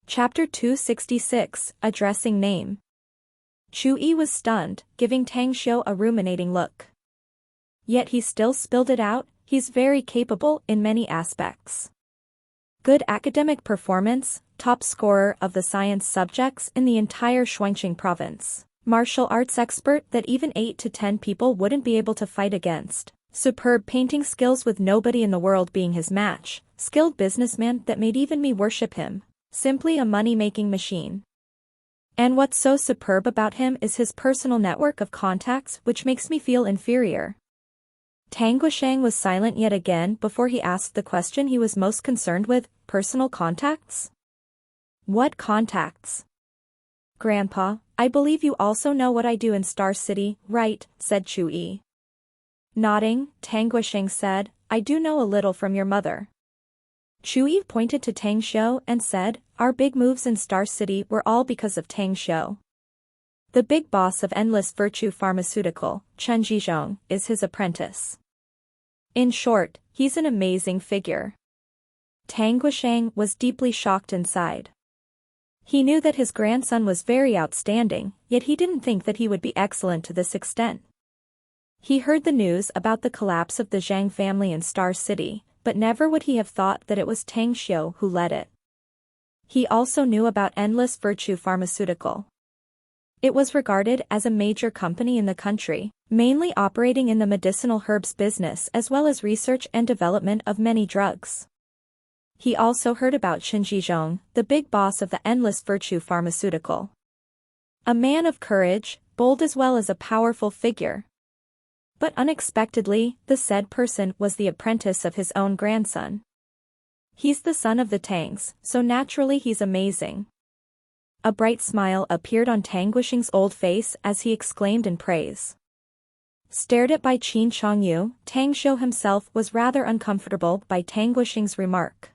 Chapter 266, Addressing Name. Chu-yi was stunned, giving Tang Xiu a ruminating look. Yet he still spilled it out. He's very capable in many aspects. Good academic performance, top scorer of the science subjects in the entire Shuangqing province. Martial arts expert that even 8 to 10 people wouldn't be able to fight against. Superb painting skills with nobody in the world being his match. Skilled businessman that made even me worship him. Simply a money-making machine. And what's so superb about him is his personal network of contacts, which makes me feel inferior. Tang Guisheng was silent yet again before he asked the question he was most concerned with, personal contacts? What contacts? Grandpa, I believe you also know what I do in Star City, right? Said Chu-yi. Nodding, Tang Guisheng said, I do know a little from your mother. Chu-yi pointed to Tang Xiu and said, our big moves in Star City were all because of Tang Xiu. The big boss of Endless Virtue Pharmaceutical, Chen Zhizhong, is his apprentice. In short, he's an amazing figure. Tang Guisheng was deeply shocked inside. He knew that his grandson was very outstanding, yet he didn't think that he would be excellent to this extent. He heard the news about the collapse of the Zhang family in Star City, but never would he have thought that it was Tang Xiu who led it. He also knew about Endless Virtue Pharmaceutical. It was regarded as a major company in the country, mainly operating in the medicinal herbs business as well as research and development of many drugs. He also heard about Chen Zhizhong, the big boss of the Endless Virtue Pharmaceutical. A man of courage, bold as well as a powerful figure. But unexpectedly, the said person was the apprentice of his own grandson. He's the son of the Tangs, so naturally he's amazing. A bright smile appeared on Tang Guisheng's old face as he exclaimed in praise. Stared at by Qin Chongyu, Tang Xiu himself was rather uncomfortable by Tang Guisheng's remark.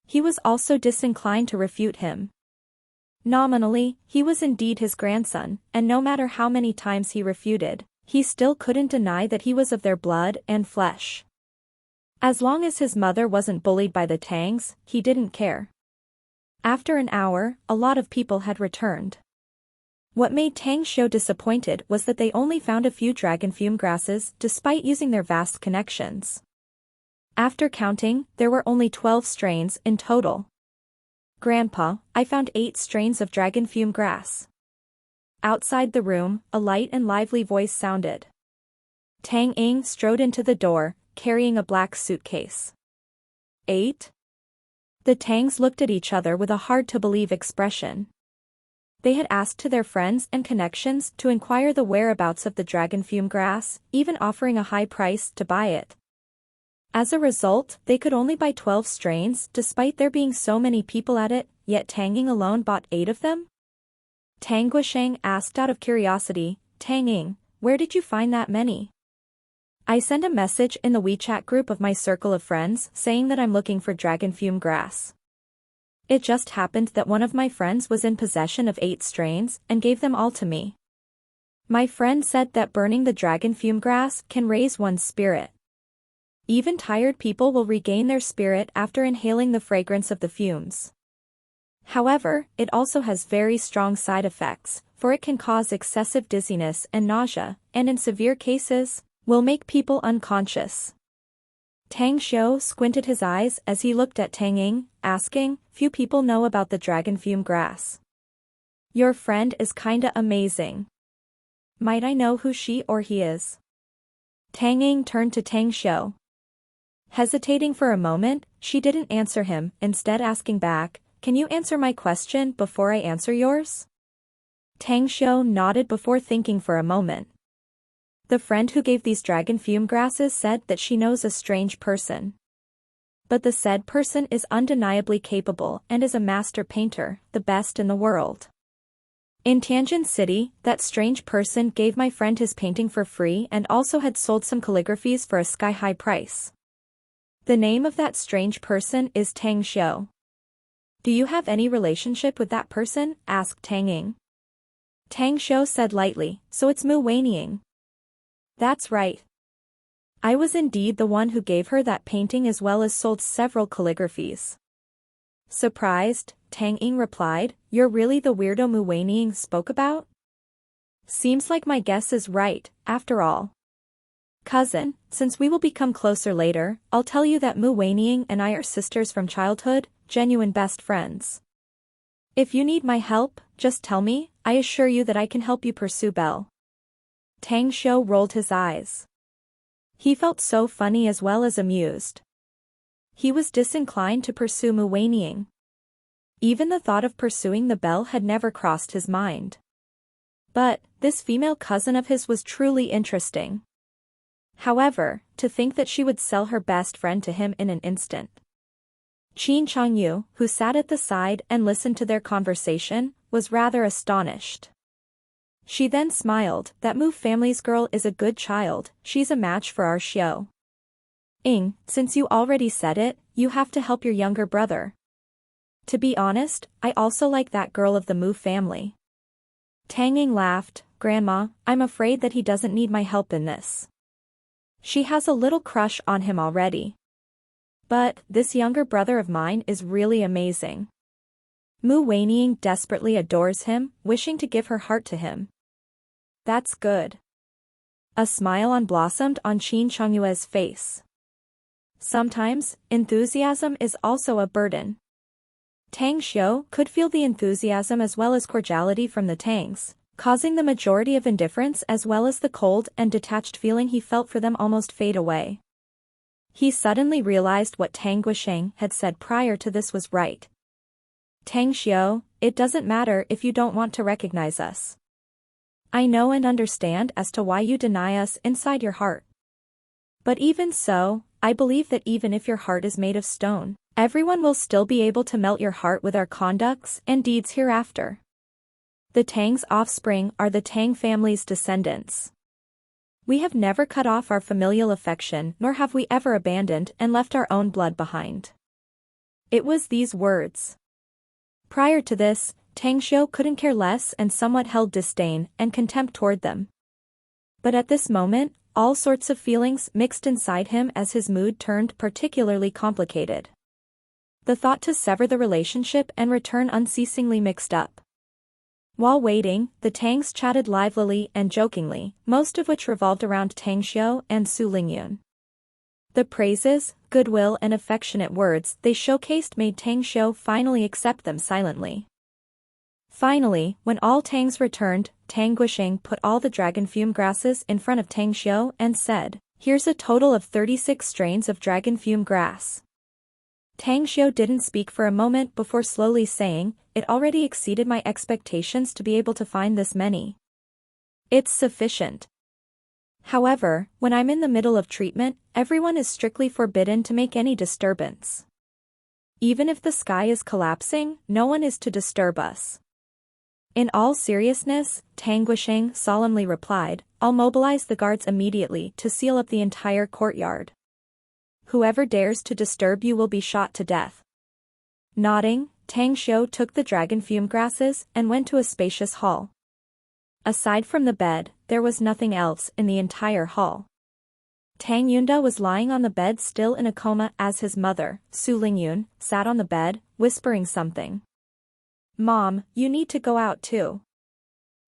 He was also disinclined to refute him. Nominally, he was indeed his grandson, and no matter how many times he refuted, he still couldn't deny that he was of their blood and flesh. As long as his mother wasn't bullied by the Tangs, he didn't care. After an hour, a lot of people had returned. What made Tang Xiu disappointed was that they only found a few dragon fume grasses despite using their vast connections. After counting, there were only 12 strains in total. Grandpa, I found 8 strains of dragon fume grass. Outside the room, a light and lively voice sounded. Tang Ying strode into the door, carrying a black suitcase. 8? The Tangs looked at each other with a hard-to-believe expression. They had asked to their friends and connections to inquire the whereabouts of the dragon fume grass, even offering a high price to buy it. As a result, they could only buy 12 strains despite there being so many people at it, yet Tang Ying alone bought 8 of them? Tang Guisheng asked out of curiosity, Tang Ying, where did you find that many? I sent a message in the WeChat group of my circle of friends saying that I'm looking for dragon fume grass. It just happened that one of my friends was in possession of 8 strains and gave them all to me. My friend said that burning the dragon fume grass can raise one's spirit. Even tired people will regain their spirit after inhaling the fragrance of the fumes. However, it also has very strong side effects, for it can cause excessive dizziness and nausea, and in severe cases, will make people unconscious. Tang Xiu squinted his eyes as he looked at Tang Ying, asking, few people know about the dragon fume grass. Your friend is kinda amazing. Might I know who she or he is? Tang Ying turned to Tang Xiu. Hesitating for a moment, she didn't answer him, instead asking back, can you answer my question before I answer yours? Tang Xiu nodded before thinking for a moment. The friend who gave these dragon fume grasses said that she knows a strange person. But the said person is undeniably capable and is a master painter, the best in the world. In Tianjin City, that strange person gave my friend his painting for free and also had sold some calligraphies for a sky-high price. The name of that strange person is Tang Xiu. Do you have any relationship with that person? Asked Tang Ying. Tang Xiu said lightly, so it's Mu Wenying. That's right. I was indeed the one who gave her that painting as well as sold several calligraphies. Surprised, Tang Ying replied, you're really the weirdo Mu Weining spoke about? Seems like my guess is right, after all. Cousin, since we will become closer later, I'll tell you that Mu Weining and I are sisters from childhood, genuine best friends. If you need my help, just tell me, I assure you that I can help you pursue Belle. Tang Xiu rolled his eyes. He felt so funny as well as amused. He was disinclined to pursue Mu Weining. Even the thought of pursuing the Belle had never crossed his mind. But, this female cousin of his was truly interesting. However, to think that she would sell her best friend to him in an instant. Qin Changyu, who sat at the side and listened to their conversation, was rather astonished. She then smiled, that Mu family's girl is a good child, she's a match for our Xiu. Ying, since you already said it, you have to help your younger brother. To be honest, I also like that girl of the Mu family. Tang Ying laughed, Grandma, I'm afraid that he doesn't need my help in this. She has a little crush on him already. But, this younger brother of mine is really amazing. Mu Weining desperately adores him, wishing to give her heart to him. That's good. A smile blossomed on Qin Changyue's face. Sometimes, enthusiasm is also a burden. Tang Xiu could feel the enthusiasm as well as cordiality from the Tangs, causing the majority of indifference as well as the cold and detached feeling he felt for them almost fade away. He suddenly realized what Tang Guisheng had said prior to this was right. Tang Xiu, it doesn't matter if you don't want to recognize us. I know and understand as to why you deny us inside your heart. But even so, I believe that even if your heart is made of stone, everyone will still be able to melt your heart with our conducts and deeds hereafter. The Tang's offspring are the Tang family's descendants. We have never cut off our familial affection nor have we ever abandoned and left our own blood behind. It was these words. Prior to this, Tang Xiu couldn't care less and somewhat held disdain and contempt toward them. But at this moment, all sorts of feelings mixed inside him as his mood turned particularly complicated. The thought to sever the relationship and return unceasingly mixed up. While waiting, the Tangs chatted livelily and jokingly, most of which revolved around Tang Xiu and Su Lingyun. The praises, goodwill and affectionate words they showcased made Tang Xiu finally accept them silently. Finally, when all Tangs returned, Tang Guisheng put all the dragon fume grasses in front of Tang Xiu and said, here's a total of 36 strains of dragon fume grass. Tang Xiu didn't speak for a moment before slowly saying, it already exceeded my expectations to be able to find this many. It's sufficient. However, when I'm in the middle of treatment, everyone is strictly forbidden to make any disturbance. Even if the sky is collapsing, no one is to disturb us. In all seriousness, Tang Guisheng solemnly replied, I'll mobilize the guards immediately to seal up the entire courtyard. Whoever dares to disturb you will be shot to death. Nodding, Tang Xiu took the dragon fume grasses and went to a spacious hall. Aside from the bed, there was nothing else in the entire hall. Tang Yunda was lying on the bed still in a coma as his mother, Su Lingyun, sat on the bed, whispering something. Mom, you need to go out too.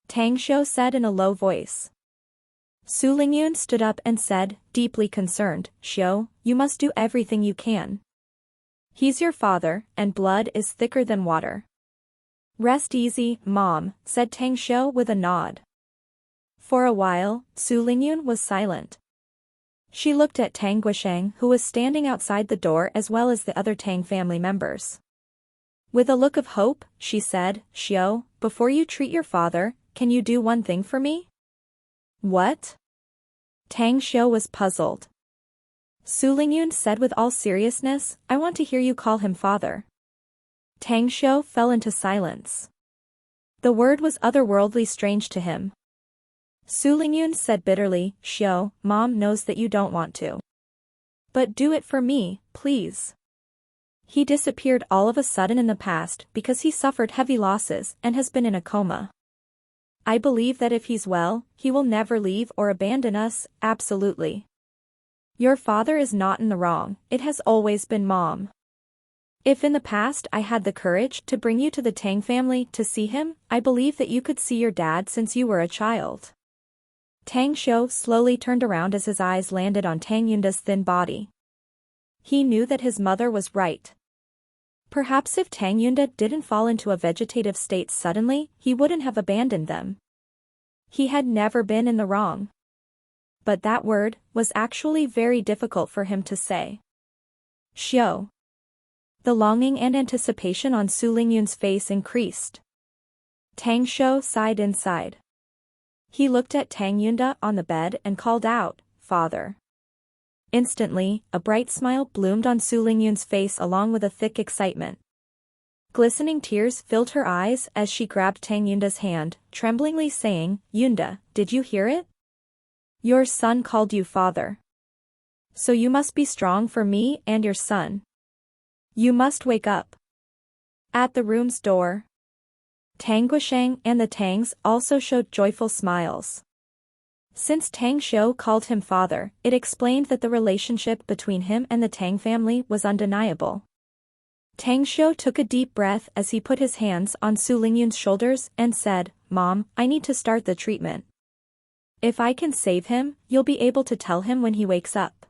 Tang Xiu said in a low voice. Su Lingyun stood up and said, deeply concerned, Xiu, you must do everything you can. He's your father, and blood is thicker than water. Rest easy, Mom, said Tang Xiu with a nod. For a while, Su Lingyun was silent. She looked at Tang Guisheng who was standing outside the door as well as the other Tang family members. With a look of hope, she said, Xiu, before you treat your father, can you do one thing for me? What? Tang Xiu was puzzled. Su Lingyun said with all seriousness, I want to hear you call him father. Tang Xiu fell into silence. The word was otherworldly strange to him. Su Lingyun said bitterly, Xiu, Mom knows that you don't want to. But do it for me, please. He disappeared all of a sudden in the past because he suffered heavy losses and has been in a coma. I believe that if he's well, he will never leave or abandon us, absolutely. Your father is not in the wrong, it has always been Mom. If in the past I had the courage to bring you to the Tang family to see him, I believe that you could see your dad since you were a child. Tang Xiu slowly turned around as his eyes landed on Tang Yunda's thin body. He knew that his mother was right. Perhaps if Tang Yunda didn't fall into a vegetative state suddenly, he wouldn't have abandoned them. He had never been in the wrong. But that word was actually very difficult for him to say. Xiu. The longing and anticipation on Su Lingyun's face increased. Tang Xiu sighed inside. He looked at Tang Yunda on the bed and called out, "Father." Instantly, a bright smile bloomed on Su Lingyun's face along with a thick excitement. Glistening tears filled her eyes as she grabbed Tang Yunda's hand, tremblingly saying, "Yunda, did you hear it? Your son called you father. So you must be strong for me and your son. You must wake up." At the room's door, Tang Guisheng and the Tangs also showed joyful smiles. Since Tang Xiu called him father, it explained that the relationship between him and the Tang family was undeniable. Tang Xiu took a deep breath as he put his hands on Su Lingyun's shoulders and said, "Mom, I need to start the treatment. If I can save him, you'll be able to tell him when he wakes up."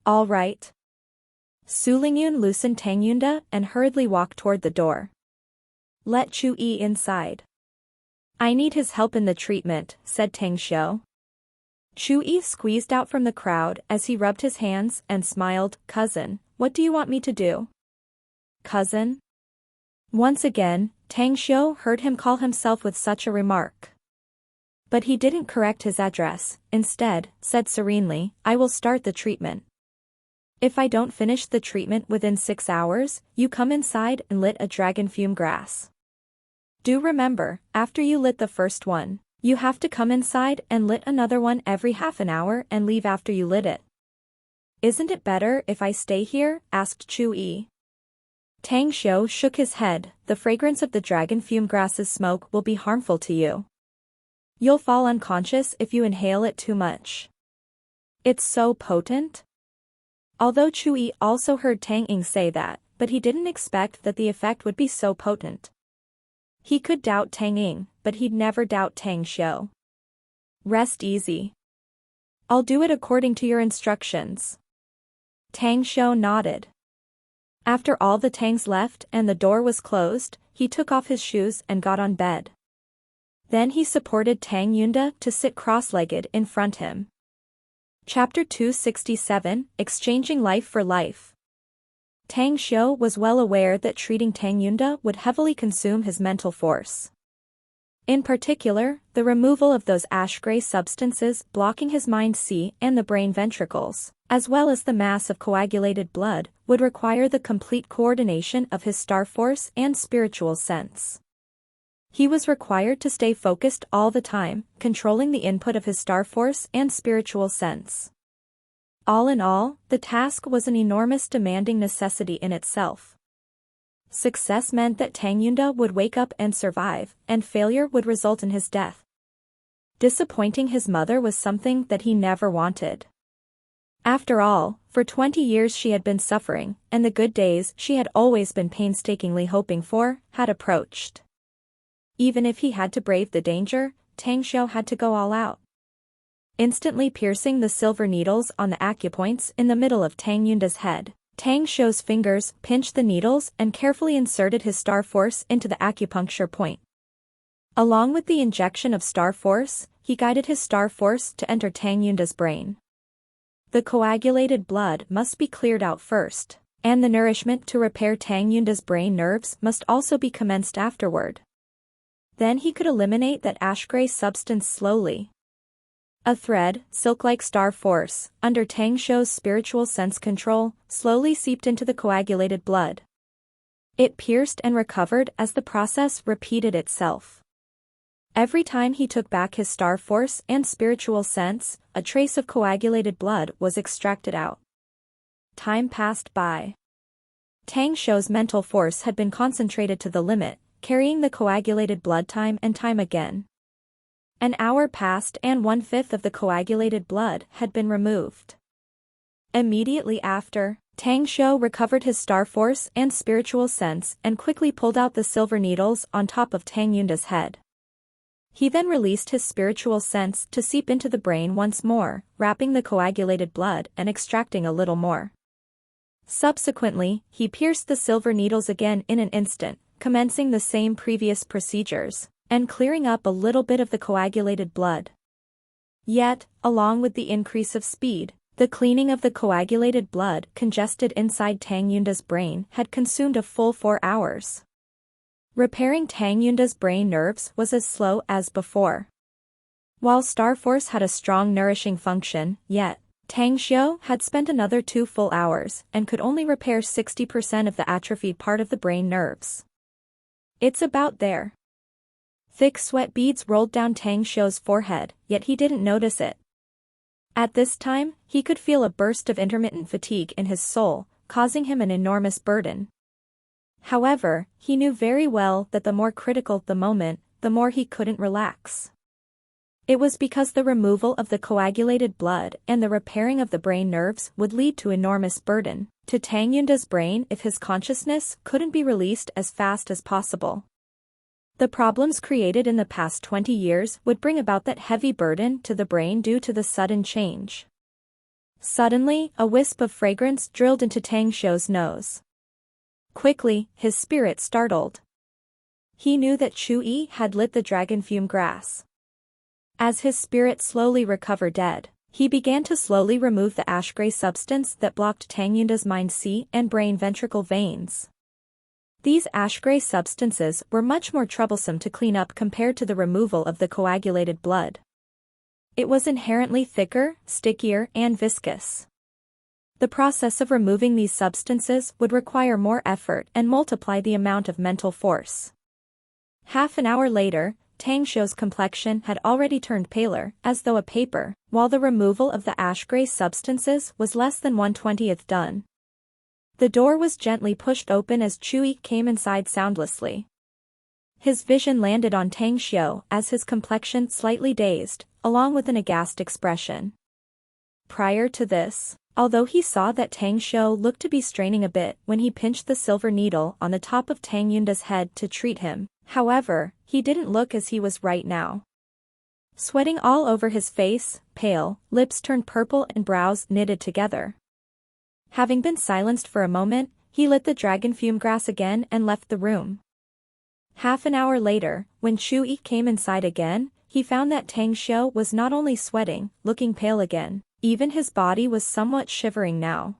"All right." Su Lingyun loosened Tang Yunda and hurriedly walked toward the door. "Let Chu-yi inside. I need his help in the treatment," said Tang Xiu. Chu-yi squeezed out from the crowd as he rubbed his hands and smiled, "Cousin, what do you want me to do?" "Cousin?" Once again, Tang Xiu heard him call himself with such a remark. But he didn't correct his address, instead, said serenely, "I will start the treatment. If I don't finish the treatment within 6 hours, you come inside and lit a dragon fume grass. Do remember, after you lit the first one, you have to come inside and lit another one every half an hour and leave after you lit it." "Isn't it better if I stay here?" asked Chu-yi. Tang Xiu shook his head. "The fragrance of the dragon fume grass's smoke will be harmful to you. You'll fall unconscious if you inhale it too much. It's so potent." Although Chu-yi also heard Tang Ying say that, but he didn't expect that the effect would be so potent. He could doubt Tang Ying, but he'd never doubt Tang Xiu. "Rest easy. I'll do it according to your instructions." Tang Xiu nodded. After all the Tangs left and the door was closed, he took off his shoes and got on bed. Then he supported Tang Yunda to sit cross-legged in front him. Chapter 267, Exchanging Life for Life. Tang Xiu was well aware that treating Tang Yunda would heavily consume his mental force. In particular, the removal of those ash-gray substances blocking his mind-sea and the brain ventricles, as well as the mass of coagulated blood, would require the complete coordination of his star force and spiritual sense. He was required to stay focused all the time, controlling the input of his star force and spiritual sense. All in all, the task was an enormous demanding necessity in itself. Success meant that Tang Yunda would wake up and survive, and failure would result in his death. Disappointing his mother was something that he never wanted. After all, for 20 years she had been suffering, and the good days she had always been painstakingly hoping for, had approached. Even if he had to brave the danger, Tang Xiu had to go all out. Instantly piercing the silver needles on the acupoints in the middle of Tang Yunda's head, Tang Xiu's fingers pinched the needles and carefully inserted his star force into the acupuncture point. Along with the injection of star force, he guided his star force to enter Tang Yunda's brain. The coagulated blood must be cleared out first, and the nourishment to repair Tang Yunda's brain nerves must also be commenced afterward. Then he could eliminate that ash-gray substance slowly. A thread, silk-like star force, under Tang Xiu's spiritual sense control, slowly seeped into the coagulated blood. It pierced and recovered as the process repeated itself. Every time he took back his star force and spiritual sense, a trace of coagulated blood was extracted out. Time passed by. Tang Xiu's mental force had been concentrated to the limit, carrying the coagulated blood time and time again. An hour passed and 1/5 of the coagulated blood had been removed. Immediately after, Tang Xiu recovered his star force and spiritual sense and quickly pulled out the silver needles on top of Tang Yunda's head. He then released his spiritual sense to seep into the brain once more, wrapping the coagulated blood and extracting a little more. Subsequently, he pierced the silver needles again in an instant, commencing the same previous procedures, and clearing up a little bit of the coagulated blood. Yet, along with the increase of speed, the cleaning of the coagulated blood congested inside Tang Yunda's brain had consumed a full 4 hours. Repairing Tang Yunda's brain nerves was as slow as before. While Star Force had a strong nourishing function, yet, Tang Xiu had spent another 2 full hours and could only repair 60% of the atrophied part of the brain nerves. It's about there. Thick sweat beads rolled down Tang Xiu's forehead, yet he didn't notice it. At this time, he could feel a burst of intermittent fatigue in his soul, causing him an enormous burden. However, he knew very well that the more critical the moment, the more he couldn't relax. It was because the removal of the coagulated blood and the repairing of the brain nerves would lead to enormous burden to Tang Yunda's brain if his consciousness couldn't be released as fast as possible. The problems created in the past 20 years would bring about that heavy burden to the brain due to the sudden change. Suddenly, a wisp of fragrance drilled into Tang Xiu's nose. Quickly, his spirit startled. He knew that Chu-yi had lit the dragon fume grass. As his spirit slowly recovered dead, he began to slowly remove the ash-gray substance that blocked Tang Yunda's mind-sea and brain ventricle veins. These ash-gray substances were much more troublesome to clean up compared to the removal of the coagulated blood. It was inherently thicker, stickier, and viscous. The process of removing these substances would require more effort and multiply the amount of mental force. Half an hour later, Tang Xiu's complexion had already turned paler, as though a paper, while the removal of the ash-gray substances was less than 1/20th done. The door was gently pushed open as Chu-yi came inside soundlessly. His vision landed on Tang Xiu as his complexion slightly dazed, along with an aghast expression. Prior to this, although he saw that Tang Xiu looked to be straining a bit when he pinched the silver needle on the top of Tang Yunda's head to treat him, however, he didn't look as he was right now. Sweating all over his face, pale, lips turned purple and brows knitted together. Having been silenced for a moment, he lit the dragon fume grass again and left the room. Half an hour later, when Chu-yi came inside again, he found that Tang Xiu was not only sweating, looking pale again, even his body was somewhat shivering now.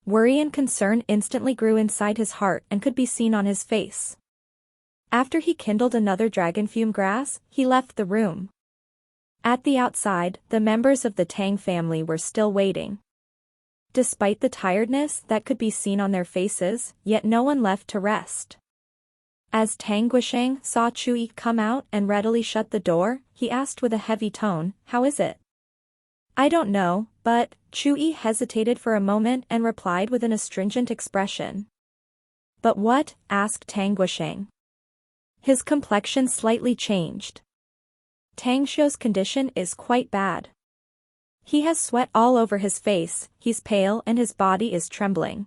Worry and concern instantly grew inside his heart and could be seen on his face. After he kindled another dragon fume grass, he left the room. At the outside, the members of the Tang family were still waiting. Despite the tiredness that could be seen on their faces, yet no one left to rest. As Tang Guisheng saw Chu-yi come out and readily shut the door, he asked with a heavy tone, "How is it?" "I don't know, but," Chu-yi hesitated for a moment and replied with an astringent expression. "But what?" asked Tang Guisheng. His complexion slightly changed. "Tang Xiu's condition is quite bad. He has sweat all over his face, he's pale and his body is trembling.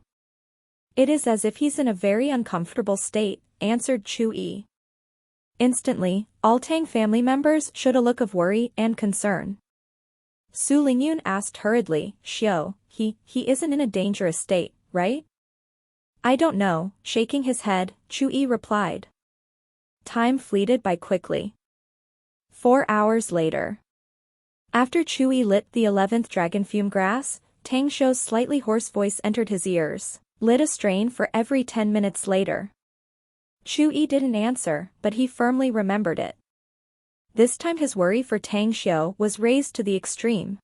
It is as if he's in a very uncomfortable state," answered Chu-yi. Instantly, all Tang family members showed a look of worry and concern. Su Lingyun asked hurriedly, "Xiu, he isn't in a dangerous state, right?" "I don't know," shaking his head, Chu-yi replied. Time fleeted by quickly. 4 hours later. After Chu-yi lit the 11th dragon fume grass, Tang Xiu's slightly hoarse voice entered his ears, lit a strain for every 10 minutes later. Chu-yi didn't answer, but he firmly remembered it. This time his worry for Tang Xiu was raised to the extreme.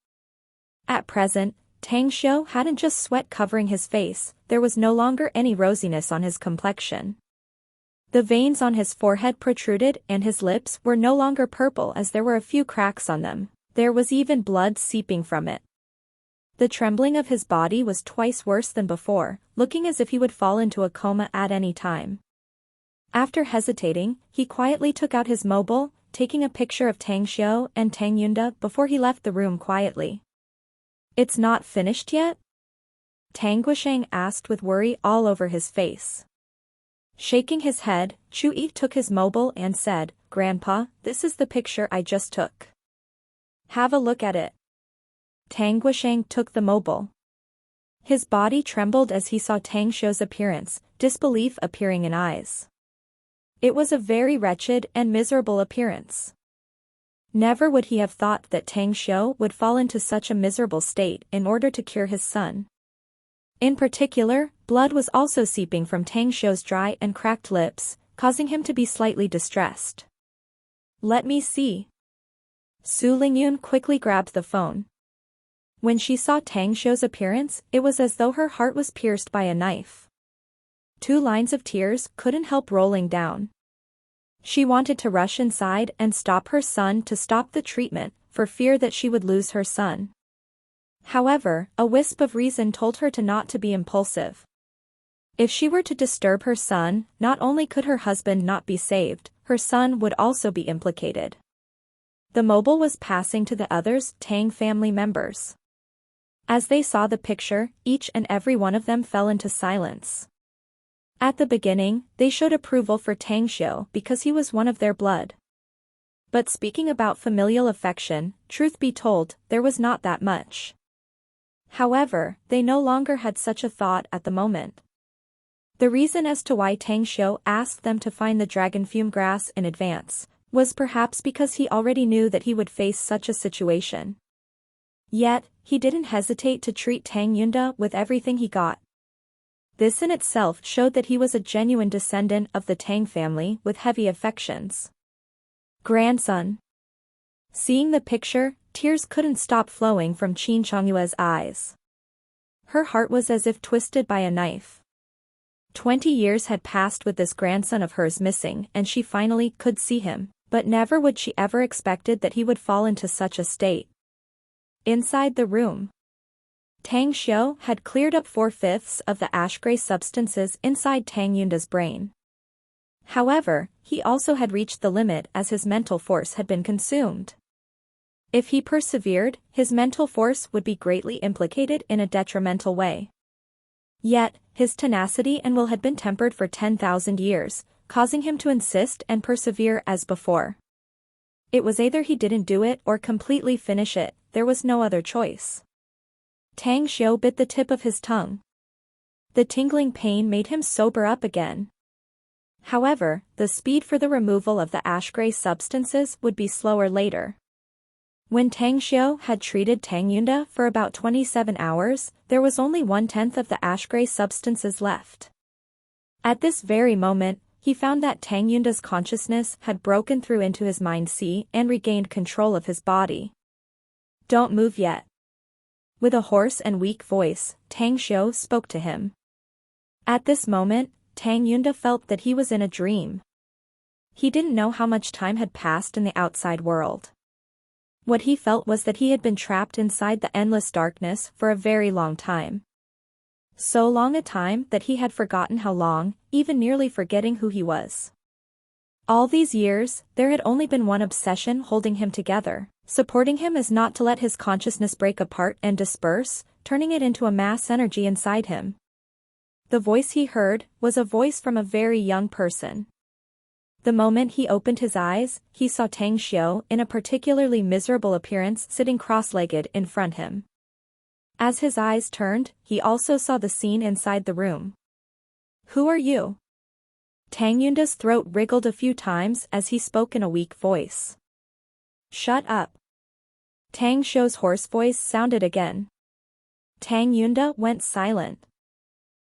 At present, Tang Xiu hadn't just sweat covering his face, there was no longer any rosiness on his complexion. The veins on his forehead protruded and his lips were no longer purple as there were a few cracks on them, there was even blood seeping from it. The trembling of his body was twice worse than before, looking as if he would fall into a coma at any time. After hesitating, he quietly took out his mobile, taking a picture of Tang Xiu and Tang Yunda before he left the room quietly. "It's not finished yet?" Tang Guisheng asked with worry all over his face. Shaking his head, Chu-yi took his mobile and said, "Grandpa, this is the picture I just took. Have a look at it." Tang Guisheng took the mobile. His body trembled as he saw Tang Xiu's appearance, disbelief appearing in eyes. It was a very wretched and miserable appearance. Never would he have thought that Tang Xiu would fall into such a miserable state in order to cure his son. In particular, blood was also seeping from Tang Xiu's dry and cracked lips, causing him to be slightly distressed. "Let me see." Su Lingyun quickly grabbed the phone. When she saw Tang Xiu's appearance, it was as though her heart was pierced by a knife. 2 lines of tears couldn't help rolling down. She wanted to rush inside and stop her son to stop the treatment, for fear that she would lose her son. However, a wisp of reason told her not to be impulsive. If she were to disturb her son, not only could her husband not be saved, her son would also be implicated. The mobile was passing to the others Tang family members. As they saw the picture, each and every one of them fell into silence. At the beginning, they showed approval for Tang Xiu because he was one of their blood. But speaking about familial affection, truth be told, there was not that much. However, they no longer had such a thought at the moment. The reason as to why Tang Xiu asked them to find the dragon fume grass in advance was perhaps because he already knew that he would face such a situation. Yet, he didn't hesitate to treat Tang Yunda with everything he got. This in itself showed that he was a genuine descendant of the Tang family with heavy affections. Grandson. Seeing the picture, tears couldn't stop flowing from Qin Chongyue's eyes. Her heart was as if twisted by a knife. 20 years had passed with this grandson of hers missing and she finally could see him, but never would she ever expected that he would fall into such a state. Inside the room, Tang Xiu had cleared up 4/5 of the ash-gray substances inside Tang Yunda's brain. However, he also had reached the limit as his mental force had been consumed. If he persevered, his mental force would be greatly implicated in a detrimental way. Yet, his tenacity and will had been tempered for 10,000 years, causing him to insist and persevere as before. It was either he didn't do it or completely finish it, there was no other choice. Tang Xiu bit the tip of his tongue. The tingling pain made him sober up again. However, the speed for the removal of the ash-gray substances would be slower later. When Tang Xiu had treated Tang Yunda for about 27 hours, there was only 1/10 of the ash-gray substances left. At this very moment, he found that Tang Yunda's consciousness had broken through into his mind-sea and regained control of his body. "Don't move yet." With a hoarse and weak voice, Tang Xiu spoke to him. At this moment, Tang Yunda felt that he was in a dream. He didn't know how much time had passed in the outside world. What he felt was that he had been trapped inside the endless darkness for a very long time. So long a time that he had forgotten how long, even nearly forgetting who he was. All these years, there had only been one obsession holding him together, supporting him as not to let his consciousness break apart and disperse, turning it into a mass energy inside him. The voice he heard was a voice from a very young person. The moment he opened his eyes, he saw Tang Xiu in a particularly miserable appearance sitting cross-legged in front of him. As his eyes turned, he also saw the scene inside the room. "Who are you?" Tang Yunda's throat wriggled a few times as he spoke in a weak voice. "Shut up." Tang Xiu's hoarse voice sounded again. Tang Yunda went silent.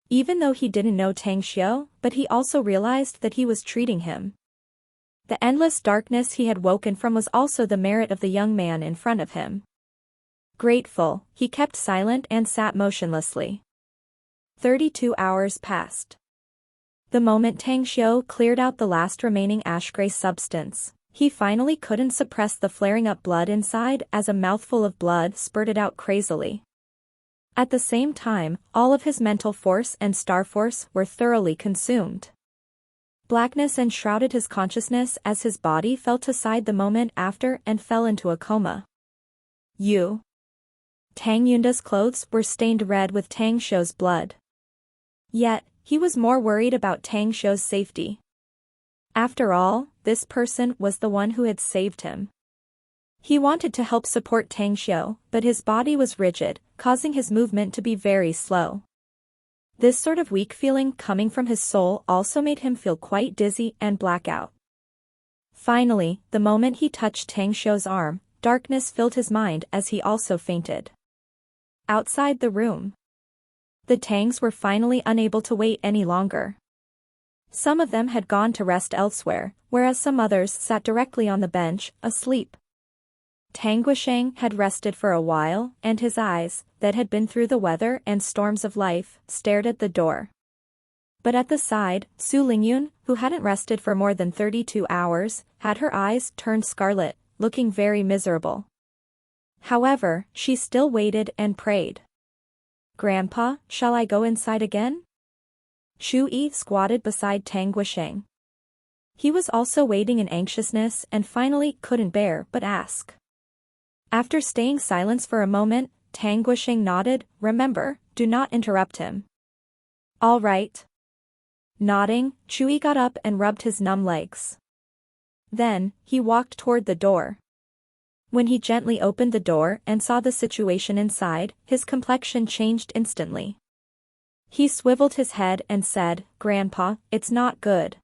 Even though he didn't know Tang Xiu, but he also realized that he was treating him. The endless darkness he had woken from was also the merit of the young man in front of him. Grateful, he kept silent and sat motionlessly. 32 hours passed. The moment Tang Xiu cleared out the last remaining ash-gray substance, he finally couldn't suppress the flaring up blood inside as a mouthful of blood spurted out crazily. At the same time, all of his mental force and star force were thoroughly consumed. Blackness enshrouded his consciousness as his body fell to side the moment after and fell into a coma. "You." Tang Yunda's clothes were stained red with Tang Shou's blood. Yet, he was more worried about Tang Shou's safety. After all, this person was the one who had saved him. He wanted to help support Tang Shou, but his body was rigid, causing his movement to be very slow. This sort of weak feeling coming from his soul also made him feel quite dizzy and blackout. Finally, the moment he touched Tang Shou's arm, darkness filled his mind as he also fainted. Outside the room, the Tangs were finally unable to wait any longer. Some of them had gone to rest elsewhere, whereas some others sat directly on the bench, asleep. Tang Guisheng had rested for a while, and his eyes, that had been through the weather and storms of life, stared at the door. But at the side, Su Lingyun, who hadn't rested for more than 32 hours, had her eyes turned scarlet, looking very miserable. However, she still waited and prayed. "Grandpa, shall I go inside again?" Chu Yi squatted beside Tang Guisheng. He was also waiting in anxiousness and finally couldn't bear but ask. After staying silent for a moment, Tang Guisheng nodded, "Remember, do not interrupt him." "All right." Nodding, Chu Yi got up and rubbed his numb legs. Then, he walked toward the door. When he gently opened the door and saw the situation inside, his complexion changed instantly. He swiveled his head and said, "Grandpa, it's not good."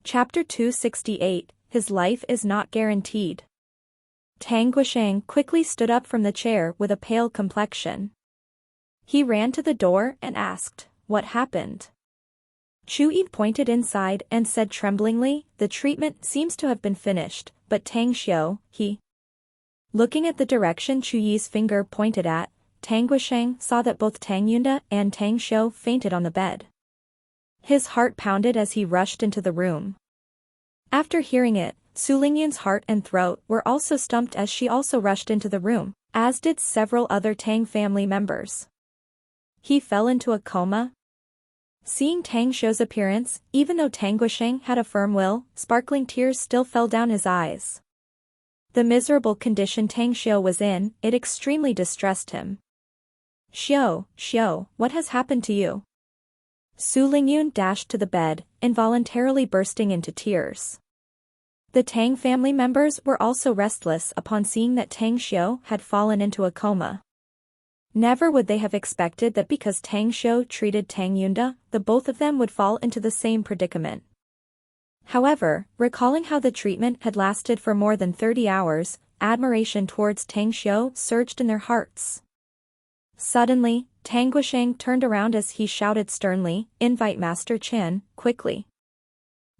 Chapter 268, His Life is Not Guaranteed. Tang Guisheng quickly stood up from the chair with a pale complexion. He ran to the door and asked, "What happened?" Chu Yi pointed inside and said tremblingly, "The treatment seems to have been finished, but Tang Xiu, he..." Looking at the direction Chu Yi's finger pointed at, Tang Guisheng saw that both Tang Yunda and Tang Xiu fainted on the bed. His heart pounded as he rushed into the room. After hearing it, Su Lingyun's heart and throat were also stumped as she also rushed into the room, as did several other Tang family members. He fell into a coma. Seeing Tang Xiu's appearance, even though Tang Guisheng had a firm will, sparkling tears still fell down his eyes. The miserable condition Tang Xiu was in, it extremely distressed him. Xiu, what has happened to you?" Su Lingyun dashed to the bed, involuntarily bursting into tears. The Tang family members were also restless upon seeing that Tang Xiu had fallen into a coma. Never would they have expected that because Tang Xiu treated Tang Yunda, the both of them would fall into the same predicament. However, recalling how the treatment had lasted for more than 30 hours, admiration towards Tang Xiu surged in their hearts. Suddenly, Tang Guisheng turned around as he shouted sternly, "Invite Master Chen, quickly."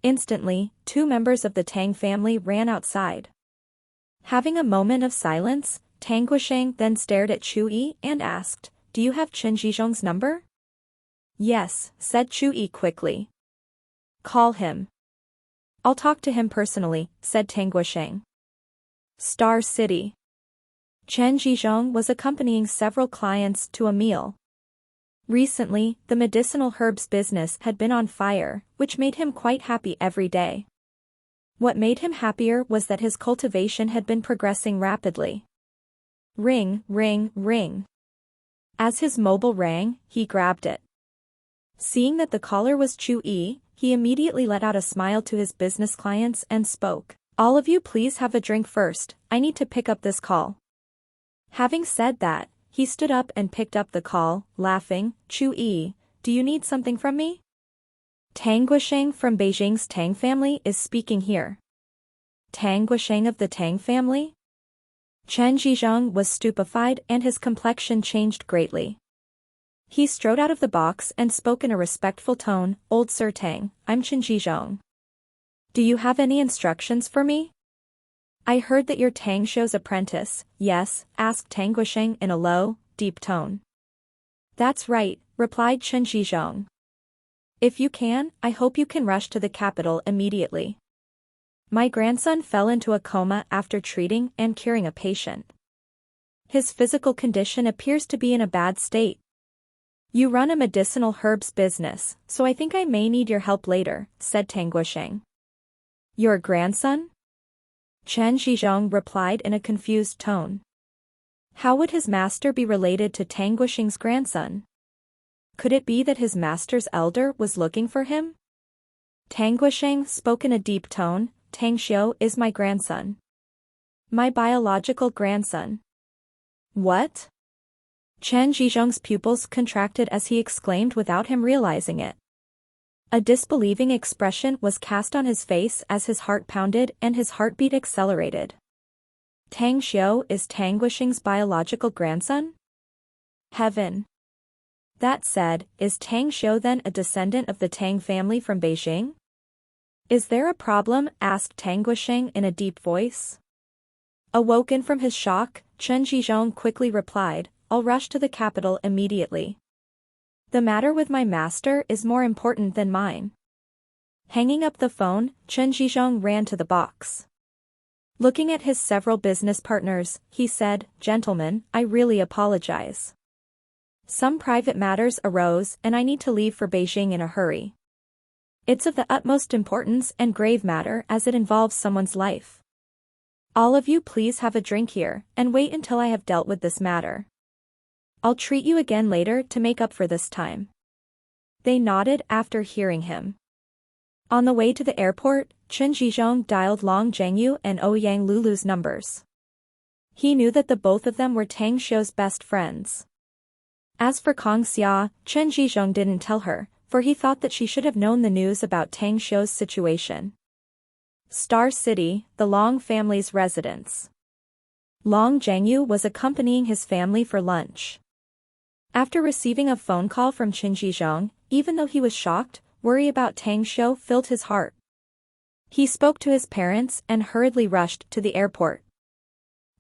Instantly, 2 members of the Tang family ran outside. Having a moment of silence, Tang Guisheng then stared at Chu Yi and asked, "Do you have Chen Zhizhong's number?" "Yes," said Chu Yi quickly. "Call him." "I'll talk to him personally," said Tang Guisheng. Star City. Chen Zhizhong was accompanying several clients to a meal. Recently, the medicinal herbs business had been on fire, which made him quite happy every day. What made him happier was that his cultivation had been progressing rapidly. Ring, ring, ring. As his mobile rang, he grabbed it. Seeing that the caller was Chu Yi, he immediately let out a smile to his business clients and spoke, "All of you please have a drink first, I need to pick up this call." Having said that, he stood up and picked up the call, laughing, "Chu Yi, do you need something from me?" "Tang Guisheng from Beijing's Tang family is speaking here." "Tang Guisheng of the Tang family?" Chen Zhizhong was stupefied and his complexion changed greatly. He strode out of the box and spoke in a respectful tone, "Old Sir Tang, I'm Chen Zhizhong. Do you have any instructions for me?" "I heard that you're Tang Shou's apprentice, yes?" asked Tang Guisheng in a low, deep tone. "That's right," replied Chen Zhizhong. "If you can, I hope you can rush to the capital immediately. My grandson fell into a coma after treating and curing a patient. His physical condition appears to be in a bad state. You run a medicinal herbs business, so I think I may need your help later," said Tang Guisheng. "Your grandson?" Chen Zhizhong replied in a confused tone. How would his master be related to Tang Guoxing's grandson? Could it be that his master's elder was looking for him? Tang Guoxing spoke in a deep tone, Tang Xiu is my grandson. My biological grandson. What? Chen Zhizhong's pupils contracted as he exclaimed without him realizing it. A disbelieving expression was cast on his face as his heart pounded and his heartbeat accelerated. Tang Xiu is Tang Guoxing's biological grandson? Heaven. That said, is Tang Xiu then a descendant of the Tang family from Beijing? Is there a problem? Asked Tang Guoxing in a deep voice. Awoken from his shock, Chen Zhizhong quickly replied, I'll rush to the capital immediately. The matter with my master is more important than mine. Hanging up the phone, Chen Zhizhong ran to the box. Looking at his several business partners, he said, Gentlemen, I really apologize. Some private matters arose and I need to leave for Beijing in a hurry. It's of the utmost importance and grave matter as it involves someone's life. All of you please have a drink here and wait until I have dealt with this matter. I'll treat you again later to make up for this time. They nodded after hearing him. On the way to the airport, Chen Zhizhong dialed Long Zhengyu and Ouyang Lulu's numbers. He knew that the both of them were Tang Xiu's best friends. As for Kong Xia, Chen Zhizhong didn't tell her, for he thought that she should have known the news about Tang Xiu's situation. Star City, the Long family's residence. Long Zhengyu was accompanying his family for lunch. After receiving a phone call from Chen Zhizhong, even though he was shocked, worry about Tang Xiu filled his heart. He spoke to his parents and hurriedly rushed to the airport.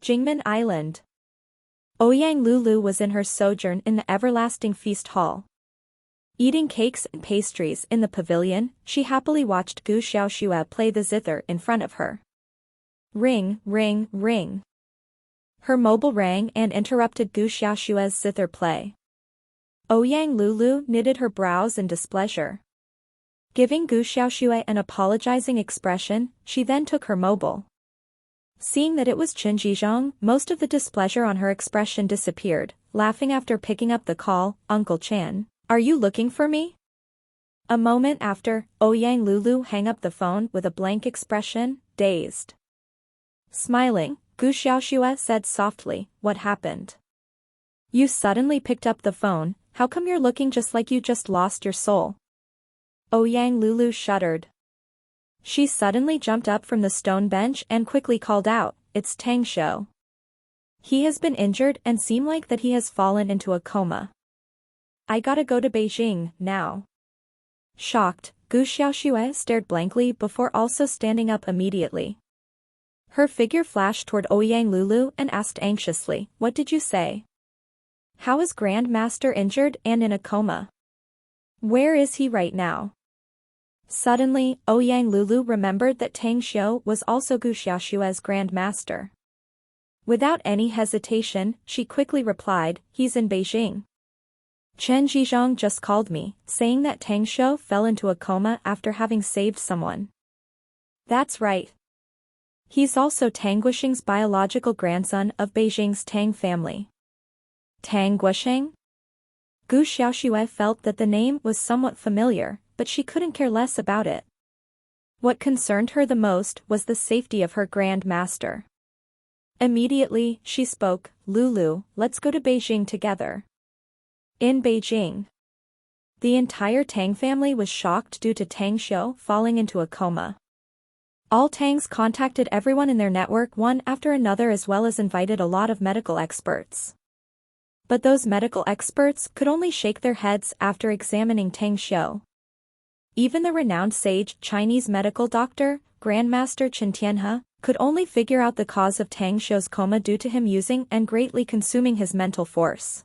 Jingmen Island. Ouyang Lulu was in her sojourn in the everlasting feast hall. Eating cakes and pastries in the pavilion, she happily watched Gu Xiaoxue play the zither in front of her. Ring, ring, ring. Her mobile rang and interrupted Gu Xiaoxue's zither play. Ouyang Lulu knitted her brows in displeasure. Giving Gu Xiaoxue an apologizing expression, she then took her mobile. Seeing that it was Chen Zhizhong, most of the displeasure on her expression disappeared, laughing after picking up the call, Uncle Chan, are you looking for me? A moment after, Ouyang Lulu hung up the phone with a blank expression, dazed. Smiling, Gu Xiaoxue said softly, what happened? You suddenly picked up the phone, how come you're looking just like you just lost your soul? Ouyang Lulu shuddered. She suddenly jumped up from the stone bench and quickly called out, it's Tang Xiu. He has been injured and seemed like that he has fallen into a coma. I gotta go to Beijing, now. Shocked, Gu Xiaoxue stared blankly before also standing up immediately. Her figure flashed toward Ouyang Lulu and asked anxiously, what did you say? How is Grand Master injured and in a coma? Where is he right now? Suddenly, Ouyang Lulu remembered that Tang Xiu was also Gu Xiaoxue's Grand Master. Without any hesitation, she quickly replied, he's in Beijing. Chen Zhizhong just called me, saying that Tang Xiu fell into a coma after having saved someone. That's right. He's also Tang Guoxing's biological grandson of Beijing's Tang family. Tang Guoxing? Gu Xiaoxue felt that the name was somewhat familiar, but she couldn't care less about it. What concerned her the most was the safety of her Grand Master. Immediately, she spoke, Lulu, let's go to Beijing together. In Beijing. The entire Tang family was shocked due to Tang Xiu falling into a coma. All Tangs contacted everyone in their network one after another as well as invited a lot of medical experts. But those medical experts could only shake their heads after examining Tang Xiu. Even the renowned sage Chinese medical doctor, Grandmaster Chen Tianhe, could only figure out the cause of Tang Xiu's coma due to him using and greatly consuming his mental force.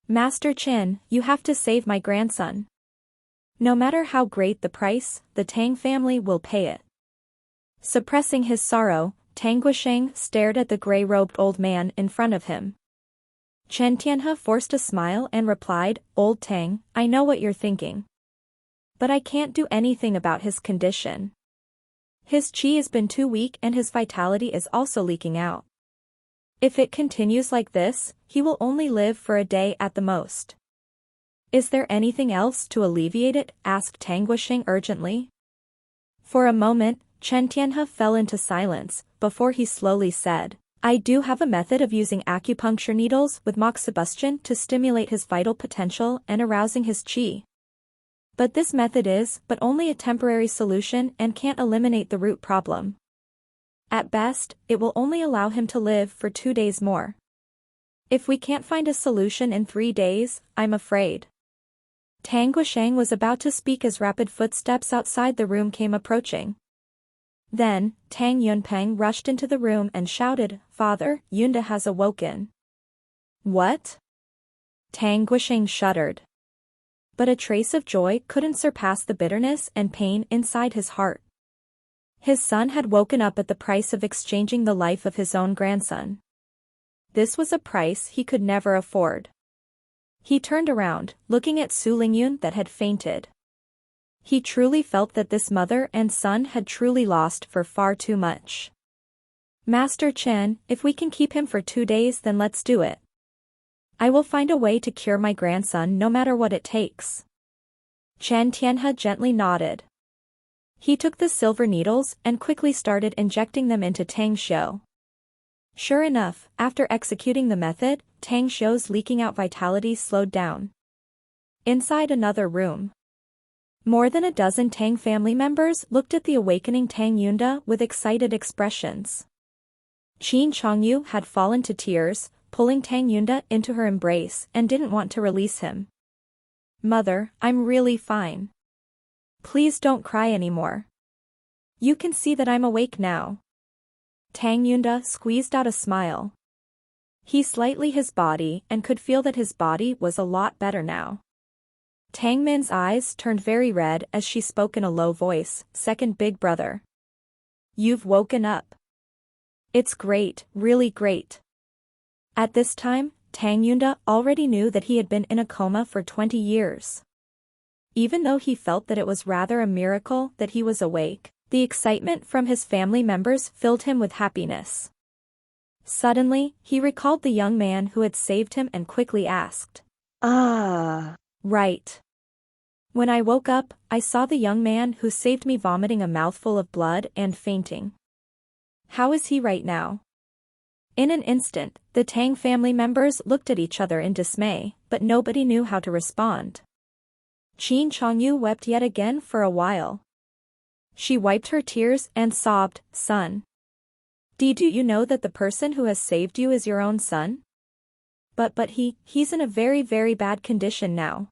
Master Chen, you have to save my grandson. No matter how great the price, the Tang family will pay it. Suppressing his sorrow, Tang Guoxing stared at the gray-robed old man in front of him. Chen Tianhe forced a smile and replied, Old Tang, I know what you're thinking. But I can't do anything about his condition. His qi has been too weak and his vitality is also leaking out. If it continues like this, he will only live for a day at the most. Is there anything else to alleviate it? Asked Tang Guisheng urgently. For a moment, Chen Tianhe fell into silence, before he slowly said, I do have a method of using acupuncture needles with moxibustion to stimulate his vital potential and arousing his qi. But this method is but only a temporary solution and can't eliminate the root problem. At best, it will only allow him to live for 2 days more. If we can't find a solution in 3 days, I'm afraid. Tang Guisheng was about to speak as rapid footsteps outside the room came approaching. Then, Tang Yunpeng rushed into the room and shouted, Father, Yunda has awoken. What? Tang Guisheng shuddered. But a trace of joy couldn't surpass the bitterness and pain inside his heart. His son had woken up at the price of exchanging the life of his own grandson. This was a price he could never afford. He turned around, looking at Su Lingyun that had fainted. He truly felt that this mother and son had truly lost for far too much. Master Chen, if we can keep him for 2 days, then let's do it. I will find a way to cure my grandson no matter what it takes. Chen Tianhe gently nodded. He took the silver needles and quickly started injecting them into Tang Xiu. Sure enough, after executing the method, Tang Xiu's leaking out vitality slowed down. Inside another room, more than a dozen Tang family members looked at the awakening Tang Yunda with excited expressions. Qin Chongyu had fallen to tears, pulling Tang Yunda into her embrace and didn't want to release him. Mother, I'm really fine. Please don't cry anymore. You can see that I'm awake now. Tang Yunda squeezed out a smile. He slightly his body and could feel that his body was a lot better now. Tang Min's eyes turned very red as she spoke in a low voice, Second big brother. You've woken up. It's great, really great. At this time, Tang Yunda already knew that he had been in a coma for 20 years. Even though he felt that it was rather a miracle that he was awake, the excitement from his family members filled him with happiness. Suddenly, he recalled the young man who had saved him and quickly asked, Right. When I woke up, I saw the young man who saved me vomiting a mouthful of blood and fainting. How is he right now? In an instant, the Tang family members looked at each other in dismay, but nobody knew how to respond. Qin Chongyu wept yet again for a while. She wiped her tears and sobbed, Son. Do you know that the person who has saved you is your own son? But he's in a very, very bad condition now.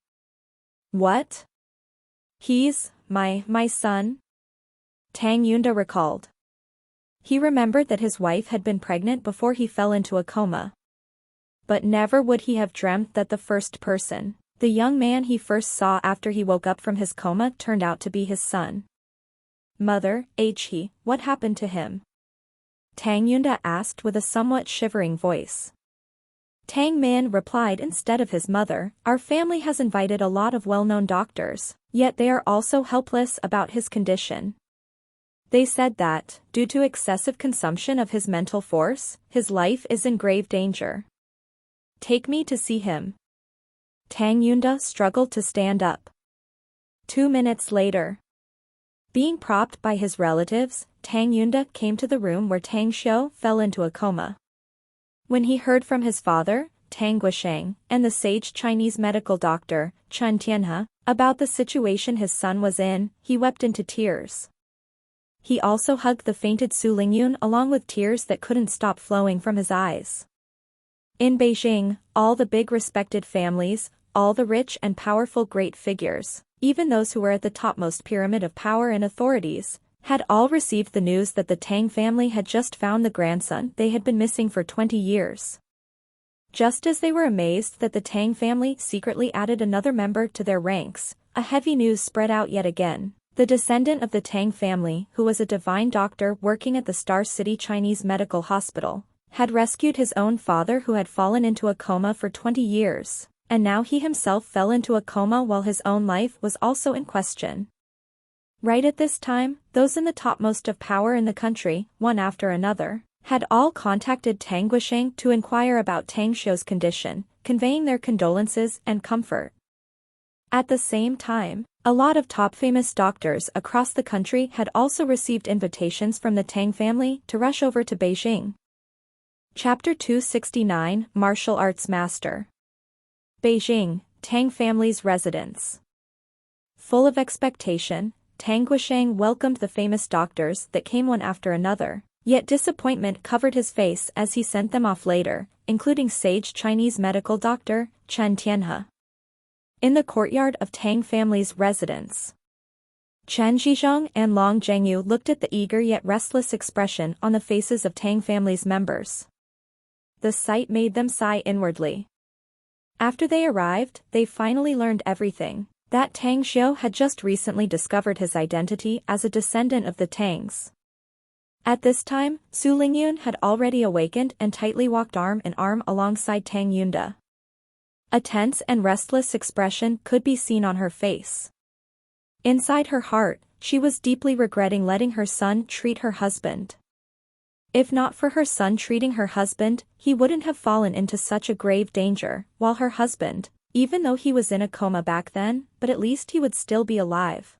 What? He's my son? Tang Yunda recalled. He remembered that his wife had been pregnant before he fell into a coma. But never would he have dreamt that the first person, the young man he first saw after he woke up from his coma, turned out to be his son. Mother, what happened to him? Tang Yunda asked with a somewhat shivering voice. Tang Min replied instead of his mother, Our family has invited a lot of well-known doctors, yet they are also helpless about his condition. They said that, due to excessive consumption of his mental force, his life is in grave danger. Take me to see him. Tang Yunda struggled to stand up. 2 minutes later. Being propped by his relatives, Tang Yunda came to the room where Tang Xiu fell into a coma. When he heard from his father, Tang Guisheng, and the sage Chinese medical doctor, Chen Tianhe, about the situation his son was in, he wept into tears. He also hugged the fainted Su Lingyun along with tears that couldn't stop flowing from his eyes. In Beijing, all the big respected families, all the rich and powerful great figures, even those who were at the topmost pyramid of power and authorities, had all received the news that the Tang family had just found the grandson they had been missing for 20 years. Just as they were amazed that the Tang family secretly added another member to their ranks, a heavy news spread out yet again. The descendant of the Tang family, who was a divine doctor working at the Star City Chinese Medical Hospital, had rescued his own father who had fallen into a coma for 20 years, and now he himself fell into a coma while his own life was also in question. Right at this time, those in the topmost of power in the country, one after another, had all contacted Tang Guisheng to inquire about Tang Shou's condition, conveying their condolences and comfort. At the same time, a lot of top famous doctors across the country had also received invitations from the Tang family to rush over to Beijing. Chapter 269 Martial Arts Master. Beijing, Tang family's residence. Full of expectation, Tang Guisheng welcomed the famous doctors that came one after another, yet disappointment covered his face as he sent them off later, including sage Chinese medical doctor Chen Tianhe. In the courtyard of Tang family's residence, Chen Zhizhong and Long Zhengyu looked at the eager yet restless expression on the faces of Tang family's members. The sight made them sigh inwardly. After they arrived, they finally learned everything, that Tang Xiu had just recently discovered his identity as a descendant of the Tangs. At this time, Su Lingyun had already awakened and tightly walked arm in arm alongside Tang Yunda. A tense and restless expression could be seen on her face. Inside her heart, she was deeply regretting letting her son treat her husband. If not for her son treating her husband, he wouldn't have fallen into such a grave danger, while her husband, even though he was in a coma back then, but at least he would still be alive.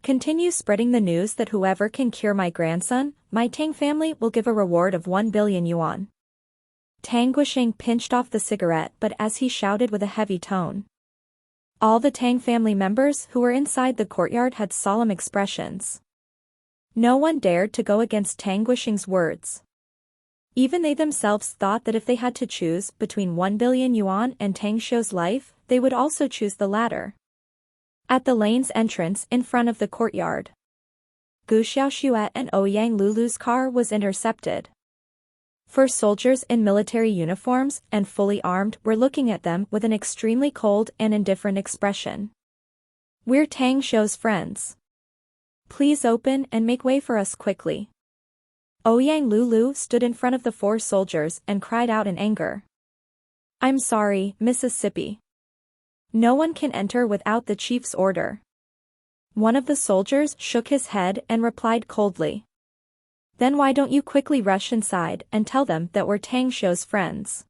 Continue spreading the news that whoever can cure my grandson, my Tang family will give a reward of 1 billion yuan. Tang Guisheng pinched off the cigarette but as he shouted with a heavy tone. All the Tang family members who were inside the courtyard had solemn expressions. No one dared to go against Tang Guisheng's words. Even they themselves thought that if they had to choose between 1 billion yuan and Tang Xiu's life, they would also choose the latter. At the lane's entrance in front of the courtyard, Gu Xiaoxue and Ouyang Lulu's car was intercepted. 4 soldiers in military uniforms and fully armed were looking at them with an extremely cold and indifferent expression. "We're Tang Xiu's friends. Please open and make way for us quickly." Ouyang Lulu stood in front of the 4 soldiers and cried out in anger. "I'm sorry, Mississippi. No one can enter without the chief's order." One of the soldiers shook his head and replied coldly. "Then why don't you quickly rush inside and tell them that we're Tang Xiu's friends?"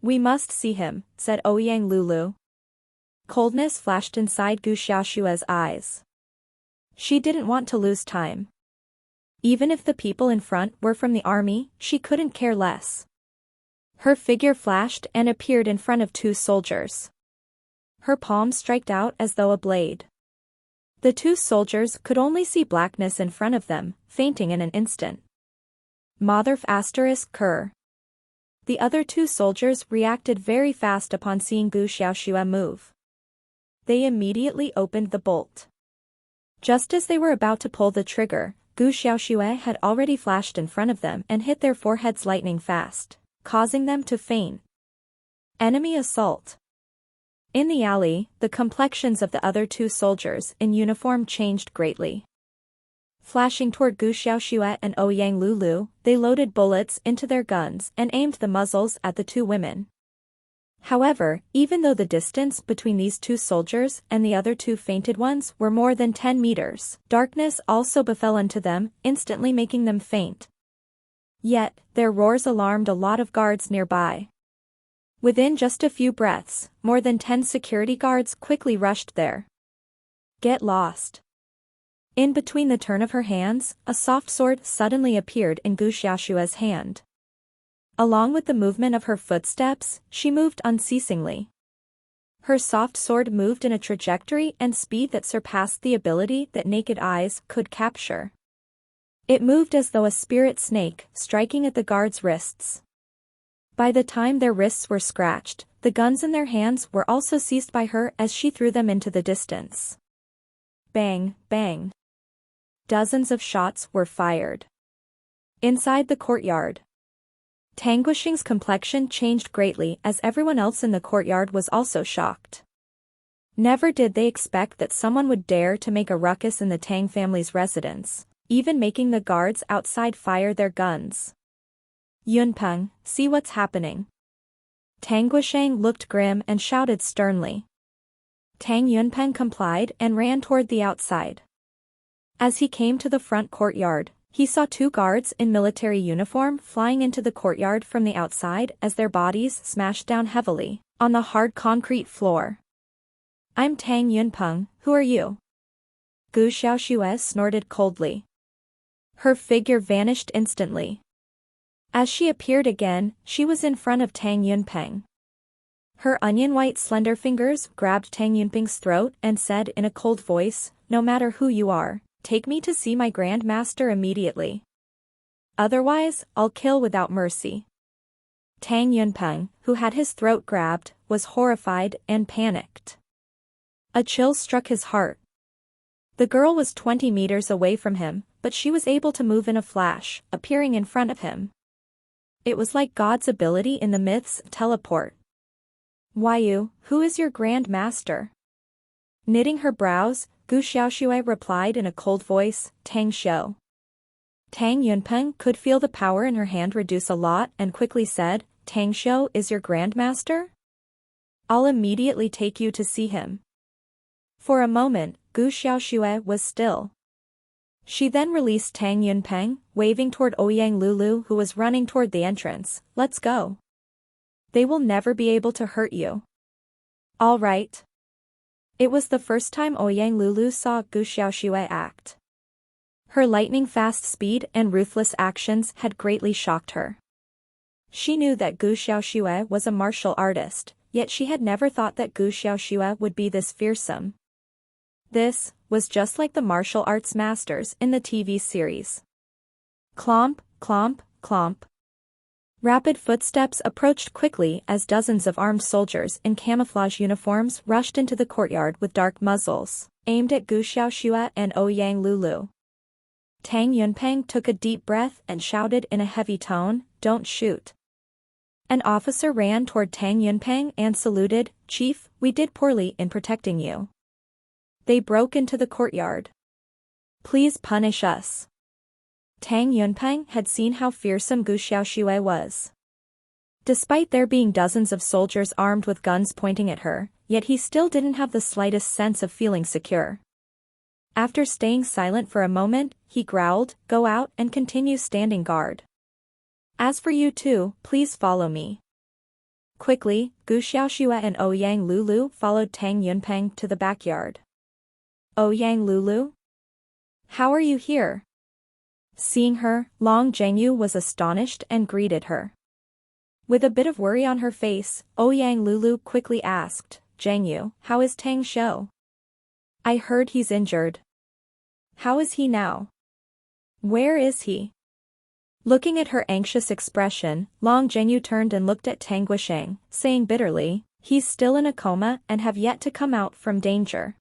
"We must see him," said Ouyang Lulu. Coldness flashed inside Gu Xiaoxue's eyes. She didn't want to lose time. Even if the people in front were from the army, she couldn't care less. Her figure flashed and appeared in front of 2 soldiers. Her palm stretched out as though a blade. The 2 soldiers could only see blackness in front of them, fainting in an instant. Motherf ****. The other 2 soldiers reacted very fast upon seeing Gu Xiaoxue move. They immediately opened the bolt. Just as they were about to pull the trigger, Gu Xiaoxue had already flashed in front of them and hit their foreheads lightning fast, causing them to faint. Enemy assault. In the alley, the complexions of the other 2 soldiers in uniform changed greatly. Flashing toward Gu Xiaoxue and Ouyang Lulu, they loaded bullets into their guns and aimed the muzzles at the 2 women. However, even though the distance between these 2 soldiers and the other 2 fainted ones were more than 10 meters, darkness also befell unto them, instantly making them faint. Yet, their roars alarmed a lot of guards nearby. Within just a few breaths, more than 10 security guards quickly rushed there. "Get lost." In between the turn of her hands, a soft sword suddenly appeared in Gu Xiaoxue's hand. Along with the movement of her footsteps, she moved unceasingly. Her soft sword moved in a trajectory and speed that surpassed the ability that naked eyes could capture. It moved as though a spirit snake, striking at the guards' wrists. By the time their wrists were scratched, the guns in their hands were also seized by her as she threw them into the distance. Bang, bang. Dozens of shots were fired. Inside the courtyard, Tang Guisheng's complexion changed greatly as everyone else in the courtyard was also shocked. Never did they expect that someone would dare to make a ruckus in the Tang family's residence, even making the guards outside fire their guns. "Yunpeng, see what's happening." Tang Guisheng looked grim and shouted sternly. Tang Yunpeng complied and ran toward the outside. As he came to the front courtyard, He saw two guards in military uniform flying into the courtyard from the outside as their bodies smashed down heavily on the hard concrete floor. I'm Tang Yunpeng, who are you? Gu Xiaoxue snorted coldly. Her figure vanished instantly. As she appeared again, she was in front of Tang Yunpeng. Her onion-white slender fingers grabbed Tang Yunpeng's throat and said in a cold voice, "No matter who you are, take me to see my Grand Master immediately. Otherwise, I'll kill without mercy." Tang Yunpeng, who had his throat grabbed, was horrified and panicked. A chill struck his heart. The girl was 20 meters away from him, but she was able to move in a flash, appearing in front of him. It was like God's ability in the myths teleport. "Why, who is your Grand Master?" Knitting her brows, Gu Xiaoxue replied in a cold voice, "Tang Xiu." Tang Yunpeng could feel the power in her hand reduce a lot and quickly said, "Tang Xiu is your Grand Master? I'll immediately take you to see him." For a moment, Gu Xiaoxue was still. She then released Tang Yunpeng, waving toward Ouyang Lulu who was running toward the entrance. "Let's go. They will never be able to hurt you." "All right." It was the first time Ouyang Lulu saw Gu Xiaoxue act. Her lightning-fast speed and ruthless actions had greatly shocked her. She knew that Gu Xiaoxue was a martial artist, yet she had never thought that Gu Xiaoxue would be this fearsome. This was just like the martial arts masters in the TV series. Clomp, clomp, clomp. Rapid footsteps approached quickly as dozens of armed soldiers in camouflage uniforms rushed into the courtyard with dark muzzles, aimed at Gu Xiaoxue and Ouyang Lulu. Tang Yunpeng took a deep breath and shouted in a heavy tone, "Don't shoot." An officer ran toward Tang Yunpeng and saluted, "Chief, we did poorly in protecting you. They broke into the courtyard. Please punish us." Tang Yunpeng had seen how fearsome Gu Xiaoxue was. Despite there being dozens of soldiers armed with guns pointing at her, yet he still didn't have the slightest sense of feeling secure. After staying silent for a moment, he growled, "Go out and continue standing guard. As for you two, please follow me." Quickly, Gu Xiaoxue and Ouyang Lulu followed Tang Yunpeng to the backyard. "Ouyang Lulu? How are you here?" Seeing her, Long Zhengyu was astonished and greeted her. With a bit of worry on her face, Ouyang Lulu quickly asked, "Zhengyu, how is Tang Xiu? I heard he's injured. How is he now? Where is he?" Looking at her anxious expression, Long Zhengyu turned and looked at Tang Guisheng, saying bitterly, "He's still in a coma and have yet to come out from danger."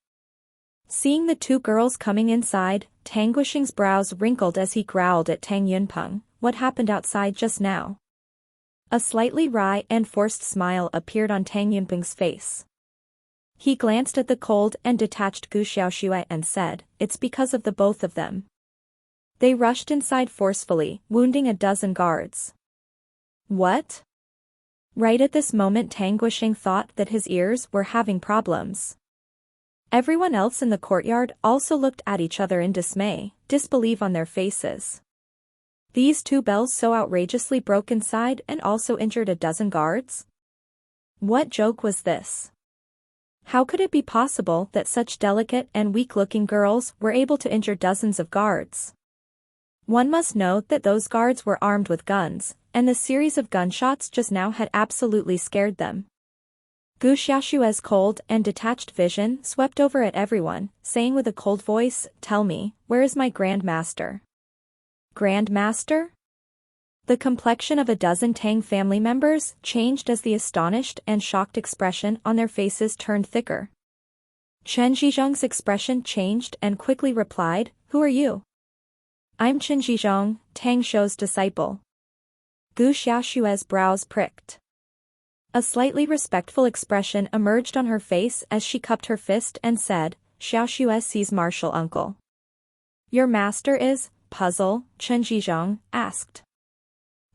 Seeing the two girls coming inside, Tang Guisheng's brows wrinkled as he growled at Tang Yunpeng, "What happened outside just now?" A slightly wry and forced smile appeared on Tang Yunpeng's face. He glanced at the cold and detached Gu Xiaoxue and said, "It's because of the both of them. They rushed inside forcefully, wounding a dozen guards." "What?" Right at this moment Tang Guisheng thought that his ears were having problems. Everyone else in the courtyard also looked at each other in dismay, disbelief on their faces. These two bells so outrageously broke inside and also injured a dozen guards? What joke was this? How could it be possible that such delicate and weak-looking girls were able to injure dozens of guards? One must note that those guards were armed with guns, and the series of gunshots just now had absolutely scared them. Gu Xiaoxue's cold and detached vision swept over at everyone, saying with a cold voice, "Tell me, where is my Grand Master?" Grand Master? The complexion of a dozen Tang family members changed as the astonished and shocked expression on their faces turned thicker. Chen Zhizhong's expression changed and quickly replied, "Who are you?" "I'm Chen Zhizhong, Tang Shou's disciple." Gu Xiaoxue's brows pricked. A slightly respectful expression emerged on her face as she cupped her fist and said, "Xiaoxue sees martial uncle." "Your master is?" puzzle, Chen Zhizhong asked.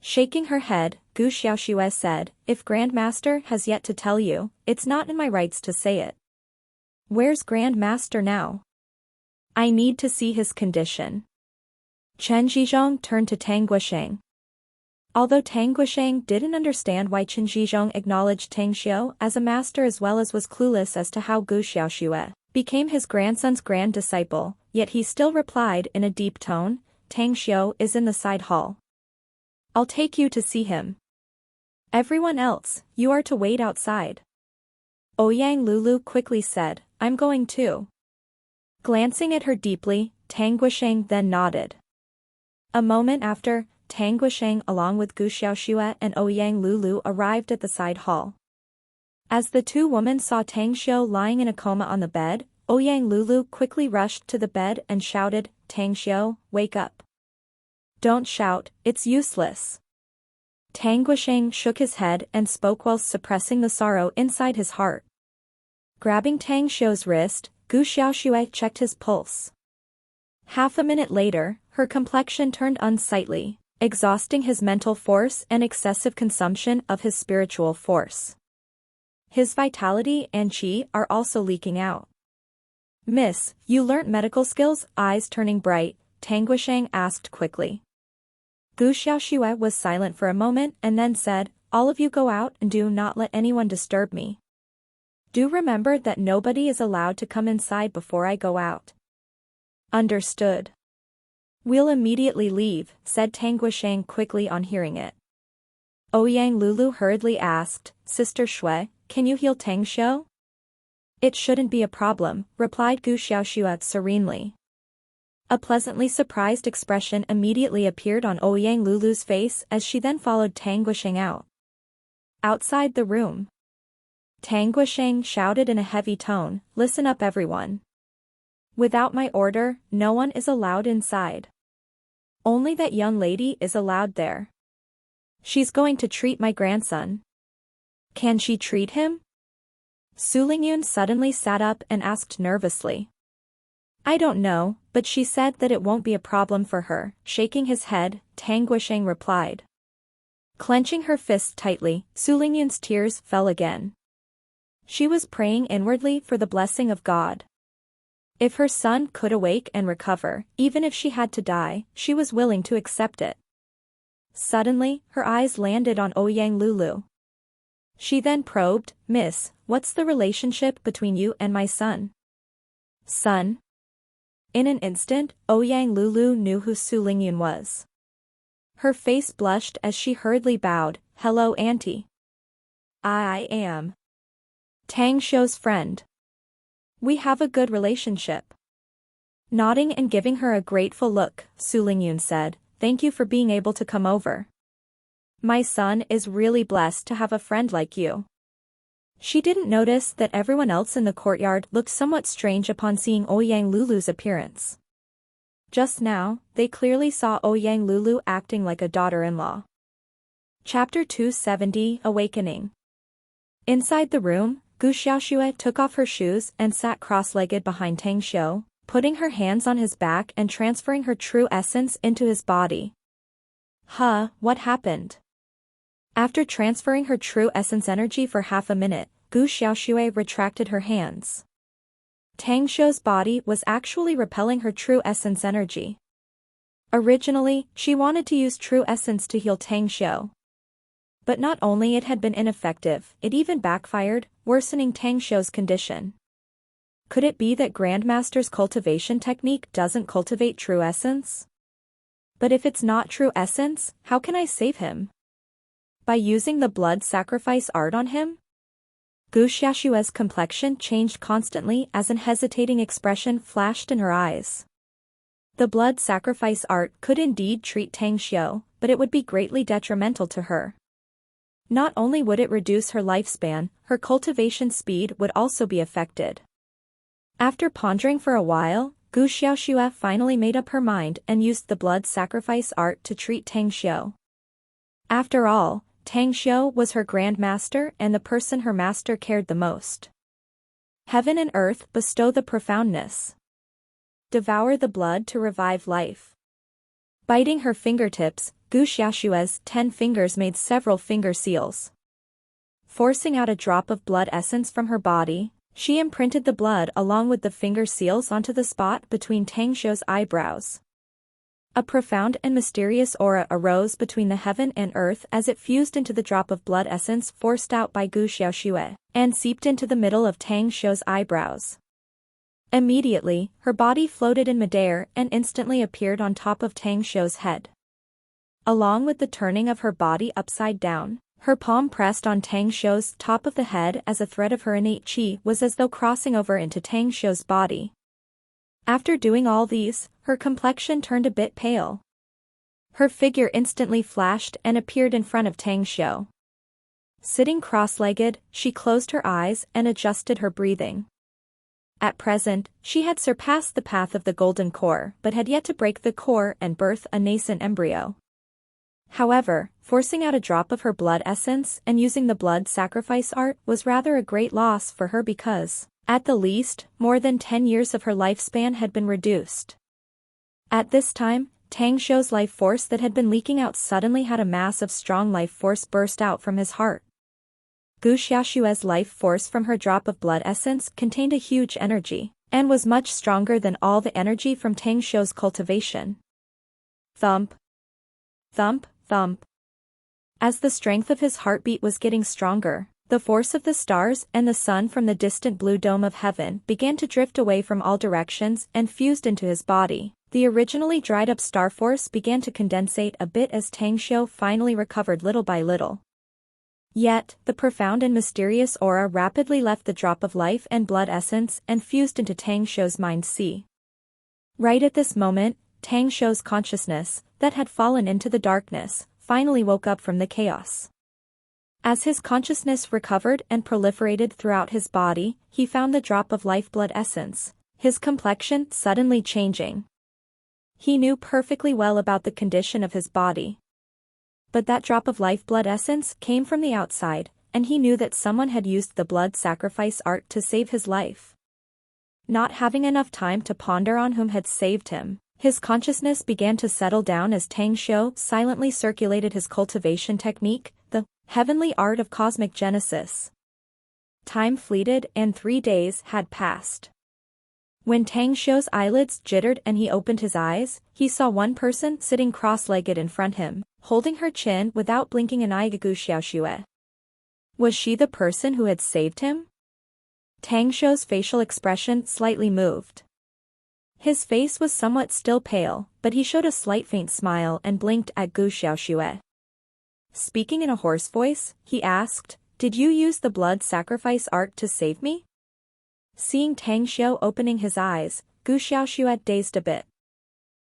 Shaking her head, Gu Xiaoxue said, "If Grand Master has yet to tell you, it's not in my rights to say it." "Where's Grand Master now? I need to see his condition." Chen Zhizhong turned to Tang Guisheng. Although Tang Guisheng didn't understand why Chen Zhizhong acknowledged Tang Xiu as a master as well as was clueless as to how Gu Xiaoxue became his grandson's grand disciple, yet he still replied in a deep tone, Tang Xiu is in the side hall. I'll take you to see him. Everyone else, you are to wait outside. Ouyang Lulu quickly said, I'm going too. Glancing at her deeply, Tang Guisheng then nodded. A moment after, Tang Guisheng along with Gu Xiaoxue and Ouyang Lulu arrived at the side hall. As the two women saw Tang Xiu lying in a coma on the bed, Ouyang Lulu quickly rushed to the bed and shouted, Tang Xiu, wake up. Don't shout, it's useless. Tang Guisheng shook his head and spoke while suppressing the sorrow inside his heart. Grabbing Tang Xiu's wrist, Gu Xiaoxue checked his pulse. Half a minute later, her complexion turned unsightly, exhausting his mental force and excessive consumption of his spiritual force. His vitality and qi are also leaking out. Miss, you learnt medical skills? Eyes turning bright, Tang Guisheng asked quickly. Gu Xiaoxue was silent for a moment and then said, all of you go out and do not let anyone disturb me. Do remember that nobody is allowed to come inside before I go out. Understood. We'll immediately leave, said Tang Guisheng quickly on hearing it. Ouyang Lulu hurriedly asked, Sister Shui, can you heal Tang Xiu? It shouldn't be a problem, replied Gu Xiaoxue serenely. A pleasantly surprised expression immediately appeared on Ouyang Lulu's face as she then followed Tang Guisheng out. Outside the room, Tang Guisheng shouted in a heavy tone, listen up everyone. Without my order, no one is allowed inside. Only that young lady is allowed there. She's going to treat my grandson. Can she treat him? Su Lingyun suddenly sat up and asked nervously. I don't know, but she said that it won't be a problem for her. Shaking his head, Tang Guisheng replied. Clenching her fists tightly, Su Lingyun's tears fell again. She was praying inwardly for the blessing of God. If her son could awake and recover, even if she had to die, she was willing to accept it. Suddenly, her eyes landed on Ouyang Lulu. She then probed, Miss, what's the relationship between you and my son? Son? In an instant, Ouyang Lulu knew who Su Lingyun was. Her face blushed as she hurriedly bowed, hello auntie. I am Tang Xiu's friend. We have a good relationship. Nodding and giving her a grateful look, Su Lingyun said, thank you for being able to come over. My son is really blessed to have a friend like you. She didn't notice that everyone else in the courtyard looked somewhat strange upon seeing Ouyang Lulu's appearance. Just now, they clearly saw Ouyang Lulu acting like a daughter-in-law. Chapter 270 Awakening. Inside the room, Gu Xiaoxue took off her shoes and sat cross-legged behind Tang Xiu, putting her hands on his back and transferring her true essence into his body. What happened? After transferring her true essence energy for half a minute, Gu Xiaoxue retracted her hands. Tang Xiu's body was actually repelling her true essence energy. Originally, she wanted to use true essence to heal Tang Xiu. But not only it had been ineffective, it even backfired, worsening Tang Xiu's condition. Could it be that Grandmaster's cultivation technique doesn't cultivate true essence? But if it's not true essence, how can I save him? By using the blood sacrifice art on him? Gu Xiaoxue's complexion changed constantly as an hesitating expression flashed in her eyes. The blood sacrifice art could indeed treat Tang Xiu, but it would be greatly detrimental to her. Not only would it reduce her lifespan, her cultivation speed would also be affected. After pondering for a while, Gu Xiaoxue finally made up her mind and used the blood sacrifice art to treat Tang Xiu. After all, Tang Xiu was her grandmaster and the person her master cared the most. Heaven and earth bestow the profoundness. Devour the blood to revive life. Biting her fingertips, Gu Xiaoxue's 10 fingers made several finger seals. Forcing out a drop of blood essence from her body, she imprinted the blood along with the finger seals onto the spot between Tang Xiu's eyebrows. A profound and mysterious aura arose between the heaven and earth as it fused into the drop of blood essence forced out by Gu Xiaoxue, and seeped into the middle of Tang Shou's eyebrows. Immediately, her body floated in midair and instantly appeared on top of Tang Shou's head. Along with the turning of her body upside down, her palm pressed on Tang Shou's top of the head as a thread of her innate qi was as though crossing over into Tang Shou's body. After doing all these, her complexion turned a bit pale. Her figure instantly flashed and appeared in front of Tang Shou. Sitting cross-legged, she closed her eyes and adjusted her breathing. At present, she had surpassed the path of the golden core but had yet to break the core and birth a nascent embryo. However, forcing out a drop of her blood essence and using the blood sacrifice art was rather a great loss for her because, at the least, more than 10 years of her lifespan had been reduced. At this time, Tang Shou's life force that had been leaking out suddenly had a mass of strong life force burst out from his heart. Gu Xiaoxue's life force from her drop of blood essence contained a huge energy, and was much stronger than all the energy from Tang Shou's cultivation. Thump. Thump, thump. As the strength of his heartbeat was getting stronger, the force of the stars and the sun from the distant blue dome of heaven began to drift away from all directions and fused into his body. The originally dried-up star force began to condensate a bit as Tang Shou finally recovered little by little. Yet, the profound and mysterious aura rapidly left the drop of life and blood essence and fused into Tang Shou's mind sea. Right at this moment, Tang Shou's consciousness, that had fallen into the darkness, finally woke up from the chaos. As his consciousness recovered and proliferated throughout his body, he found the drop of lifeblood essence, his complexion suddenly changing. He knew perfectly well about the condition of his body. But that drop of lifeblood essence came from the outside, and he knew that someone had used the blood sacrifice art to save his life. Not having enough time to ponder on whom had saved him, his consciousness began to settle down as Tang Shou silently circulated his cultivation technique, the heavenly art of cosmic genesis. Time fleeted and 3 days had passed. When Tang Shou's eyelids jittered and he opened his eyes, he saw one person sitting cross-legged in front him, holding her chin without blinking an eye. Gu Xiaoxue. Was she the person who had saved him? Tang Shou's facial expression slightly moved. His face was somewhat still pale, but he showed a slight faint smile and blinked at Gu Xiaoxue. Speaking in a hoarse voice, he asked, "Did you use the blood sacrifice art to save me?" Seeing Tang Shou opening his eyes, Gu Xiaoxue dazed a bit.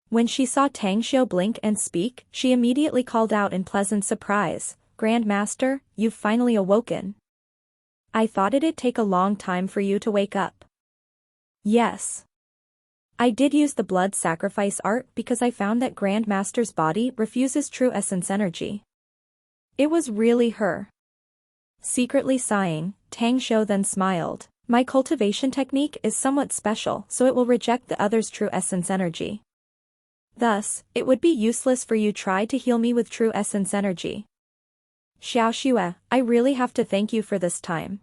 When she saw Tang Shou blink and speak, she immediately called out in pleasant surprise, "Grand Master, you've finally awoken. I thought it'd take a long time for you to wake up." "Yes. I did use the blood sacrifice art because I found that Grand Master's body refuses true essence energy." It was really her. Secretly sighing, Tang Shou then smiled, "My cultivation technique is somewhat special, so it will reject the other's true essence energy. Thus, it would be useless for you to try to heal me with true essence energy. Xiaoxue, I really have to thank you for this time.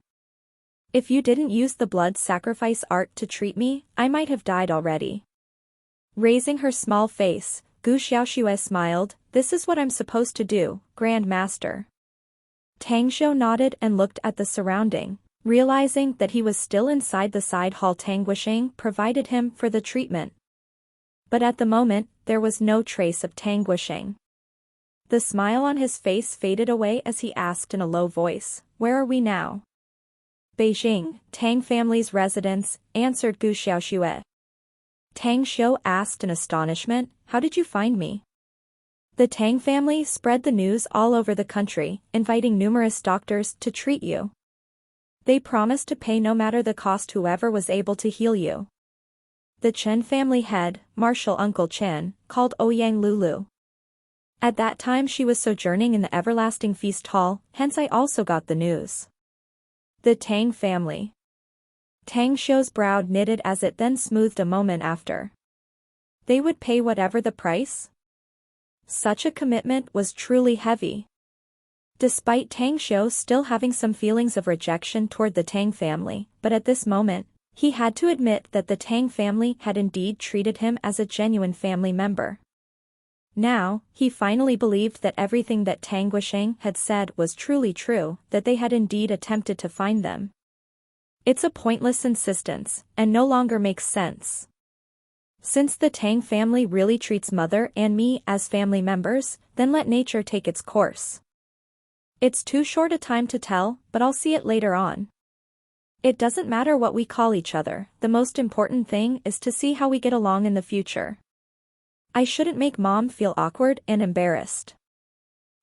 If you didn't use the blood sacrifice art to treat me, I might have died already." Raising her small face, Gu Xiaoxue smiled, "This is what I'm supposed to do, Grand Master." Tang Shou nodded and looked at the surrounding, realizing that he was still inside the side hall Tang Guisheng provided him for the treatment. But at the moment, there was no trace of Tang Guisheng. The smile on his face faded away as he asked in a low voice, "Where are we now?" "Beijing, Tang family's residence," answered Gu Xiaoxue. Tang Shou asked in astonishment, "How did you find me?" "The Tang family spread the news all over the country, inviting numerous doctors to treat you. They promised to pay no matter the cost whoever was able to heal you." The Chen family head, Marshal Uncle Chen, called Ouyang Lulu. "At that time she was sojourning in the everlasting feast hall, hence I also got the news." The Tang family. Tang Shou's brow knitted as it then smoothed a moment after. They would pay whatever the price? Such a commitment was truly heavy. Despite Tang Shou still having some feelings of rejection toward the Tang family, but at this moment, he had to admit that the Tang family had indeed treated him as a genuine family member. Now, he finally believed that everything that Tang Guisheng had said was truly true, that they had indeed attempted to find them. It's a pointless insistence, and no longer makes sense. Since the Tang family really treats Mother and me as family members, then let nature take its course. It's too short a time to tell, but I'll see it later on. It doesn't matter what we call each other, the most important thing is to see how we get along in the future. I shouldn't make Mom feel awkward and embarrassed.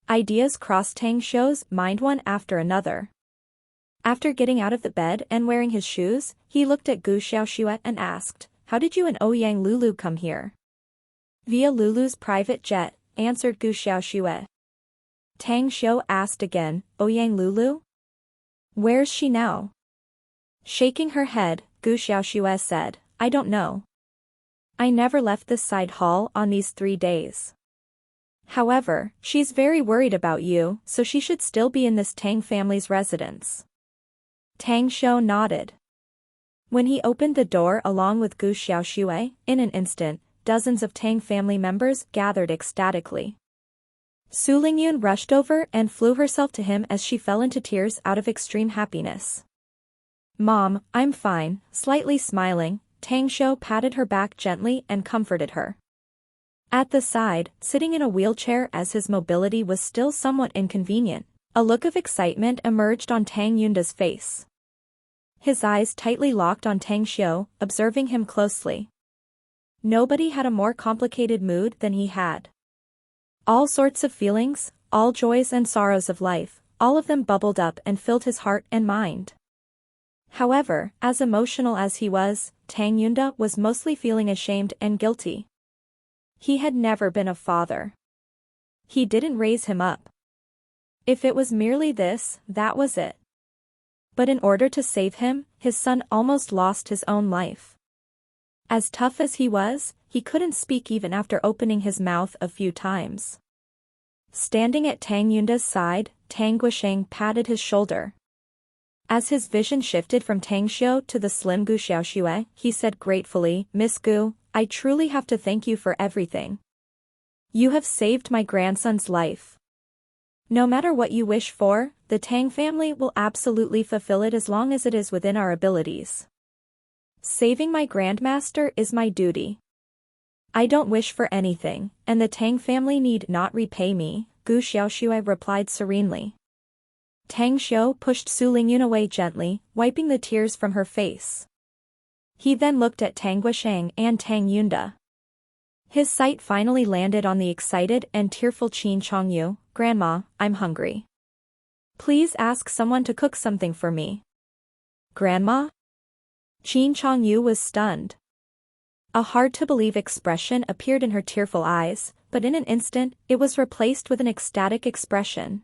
Ideas crossed Tang Xiu's mind one after another. After getting out of the bed and wearing his shoes, he looked at Gu Xiaoxue and asked, "How did you and Ouyang Lulu come here?" "Via Lulu's private jet," answered Gu Xiaoxue. Tang Xiu asked again, "Ouyang Lulu? Where's she now?" Shaking her head, Gu Xiaoxue said, "I don't know. I never left this side hall on these 3 days. However, she's very worried about you, so she should still be in this Tang family's residence." Tang Xiu nodded. When he opened the door along with Gu Xiaoxue, in an instant, dozens of Tang family members gathered ecstatically. Su Lingyun rushed over and flew herself to him as she fell into tears out of extreme happiness. "Mom, I'm fine," slightly smiling, Tang Xiu patted her back gently and comforted her. At the side, sitting in a wheelchair as his mobility was still somewhat inconvenient, a look of excitement emerged on Tang Yunda's face. His eyes tightly locked on Tang Xiu, observing him closely. Nobody had a more complicated mood than he had. All sorts of feelings, all joys and sorrows of life, all of them bubbled up and filled his heart and mind. However, as emotional as he was, Tang Yunda was mostly feeling ashamed and guilty. He had never been a father. He didn't raise him up. If it was merely this, that was it. But in order to save him, his son almost lost his own life. As tough as he was, he couldn't speak even after opening his mouth a few times. Standing at Tang Yunda's side, Tang Guisheng patted his shoulder. As his vision shifted from Tang Xiu to the slim Gu Xiaoxue, he said gratefully, "Miss Gu, I truly have to thank you for everything. You have saved my grandson's life. No matter what you wish for, the Tang family will absolutely fulfill it as long as it is within our abilities. Saving my grandmaster is my duty. I don't wish for anything, and the Tang family need not repay me," Gu Xiaoxue replied serenely. Tang Xiu pushed Su Lingyun away gently, wiping the tears from her face. He then looked at Tang Guisheng and Tang Yunda. His sight finally landed on the excited and tearful Qin Chongyu. "Grandma, I'm hungry. Please ask someone to cook something for me." "Grandma?" Qin Chongyu was stunned. A hard-to-believe expression appeared in her tearful eyes, but in an instant, it was replaced with an ecstatic expression.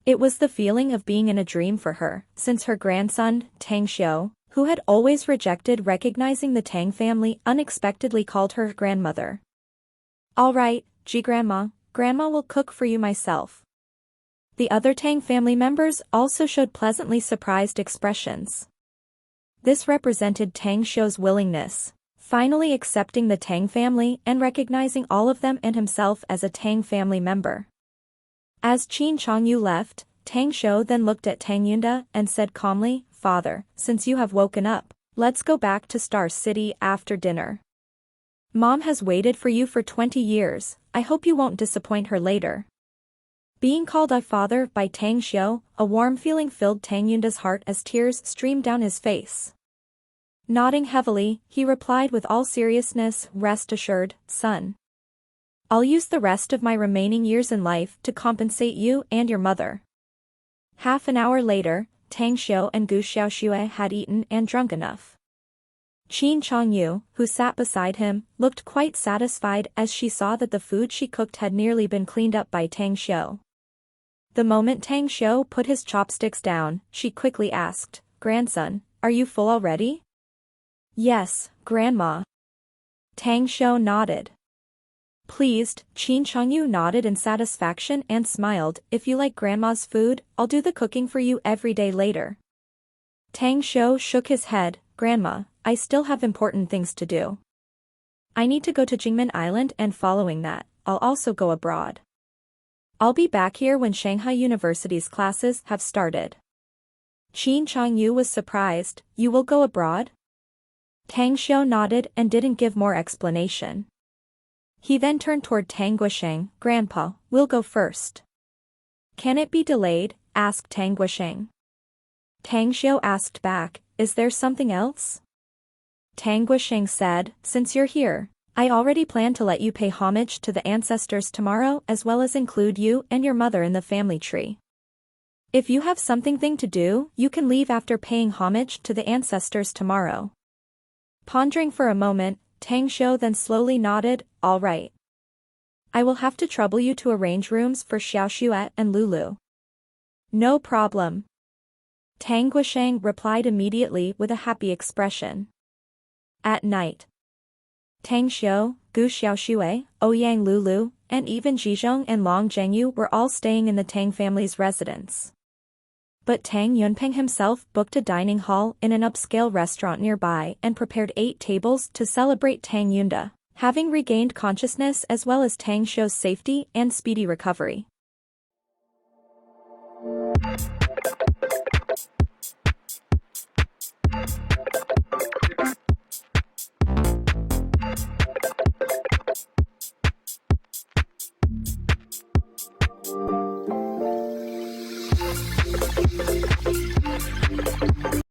It was the feeling of being in a dream for her, since her grandson, Tang Xiu, who had always rejected recognizing the Tang family, unexpectedly called her grandmother. "All right, Grandma, Grandma will cook for you myself." The other Tang family members also showed pleasantly surprised expressions. This represented Tang Xiu's willingness, finally accepting the Tang family and recognizing all of them and himself as a Tang family member. As Qin Chongyu left, Tang Xiu then looked at Tang Yunda and said calmly, "Father, since you have woken up, let's go back to Star City after dinner. Mom has waited for you for 20 years, I hope you won't disappoint her later." Being called a father by Tang Xiu, a warm feeling filled Tang Yunda's heart as tears streamed down his face. Nodding heavily, he replied with all seriousness, "Rest assured, son. I'll use the rest of my remaining years in life to compensate you and your mother." Half an hour later, Tang Xiu and Gu Xiaoxue had eaten and drunk enough. Qin Chongyu, who sat beside him, looked quite satisfied as she saw that the food she cooked had nearly been cleaned up by Tang Xiu. The moment Tang Xiu put his chopsticks down, she quickly asked, "Grandson, are you full already?" "Yes, Grandma." Tang Xiu nodded. Pleased, Qin Chongyu nodded in satisfaction and smiled, "If you like Grandma's food, I'll do the cooking for you every day later." Tang Xiu shook his head, "Grandma, I still have important things to do. I need to go to Jingmen Island and following that, I'll also go abroad. I'll be back here when Shanghai University's classes have started. Qin Changyu was surprised. You will go abroad? Tang Xiu nodded and didn't give more explanation. He then turned toward Tang Guisheng. Grandpa, we'll go first. Can it be delayed? Asked Tang Guisheng. Tang Xiu asked back, is there something else? Tang Guisheng said, since you're here, I already plan to let you pay homage to the ancestors tomorrow as well as include you and your mother in the family tree. If you have something to do, you can leave after paying homage to the ancestors tomorrow. Pondering for a moment, Tang Xiu then slowly nodded, all right. I will have to trouble you to arrange rooms for Xiao Xuet and Lulu. No problem. Tang Guisheng replied immediately with a happy expression. At night, Tang Xiu, Gu Xiaoxue, Ouyang Lulu, and even Zhizhong and Long Zhengyu were all staying in the Tang family's residence. But Tang Yunpeng himself booked a dining hall in an upscale restaurant nearby and prepared 8 tables to celebrate Tang Yunda, having regained consciousness as well as Tang Xiu's safety and speedy recovery.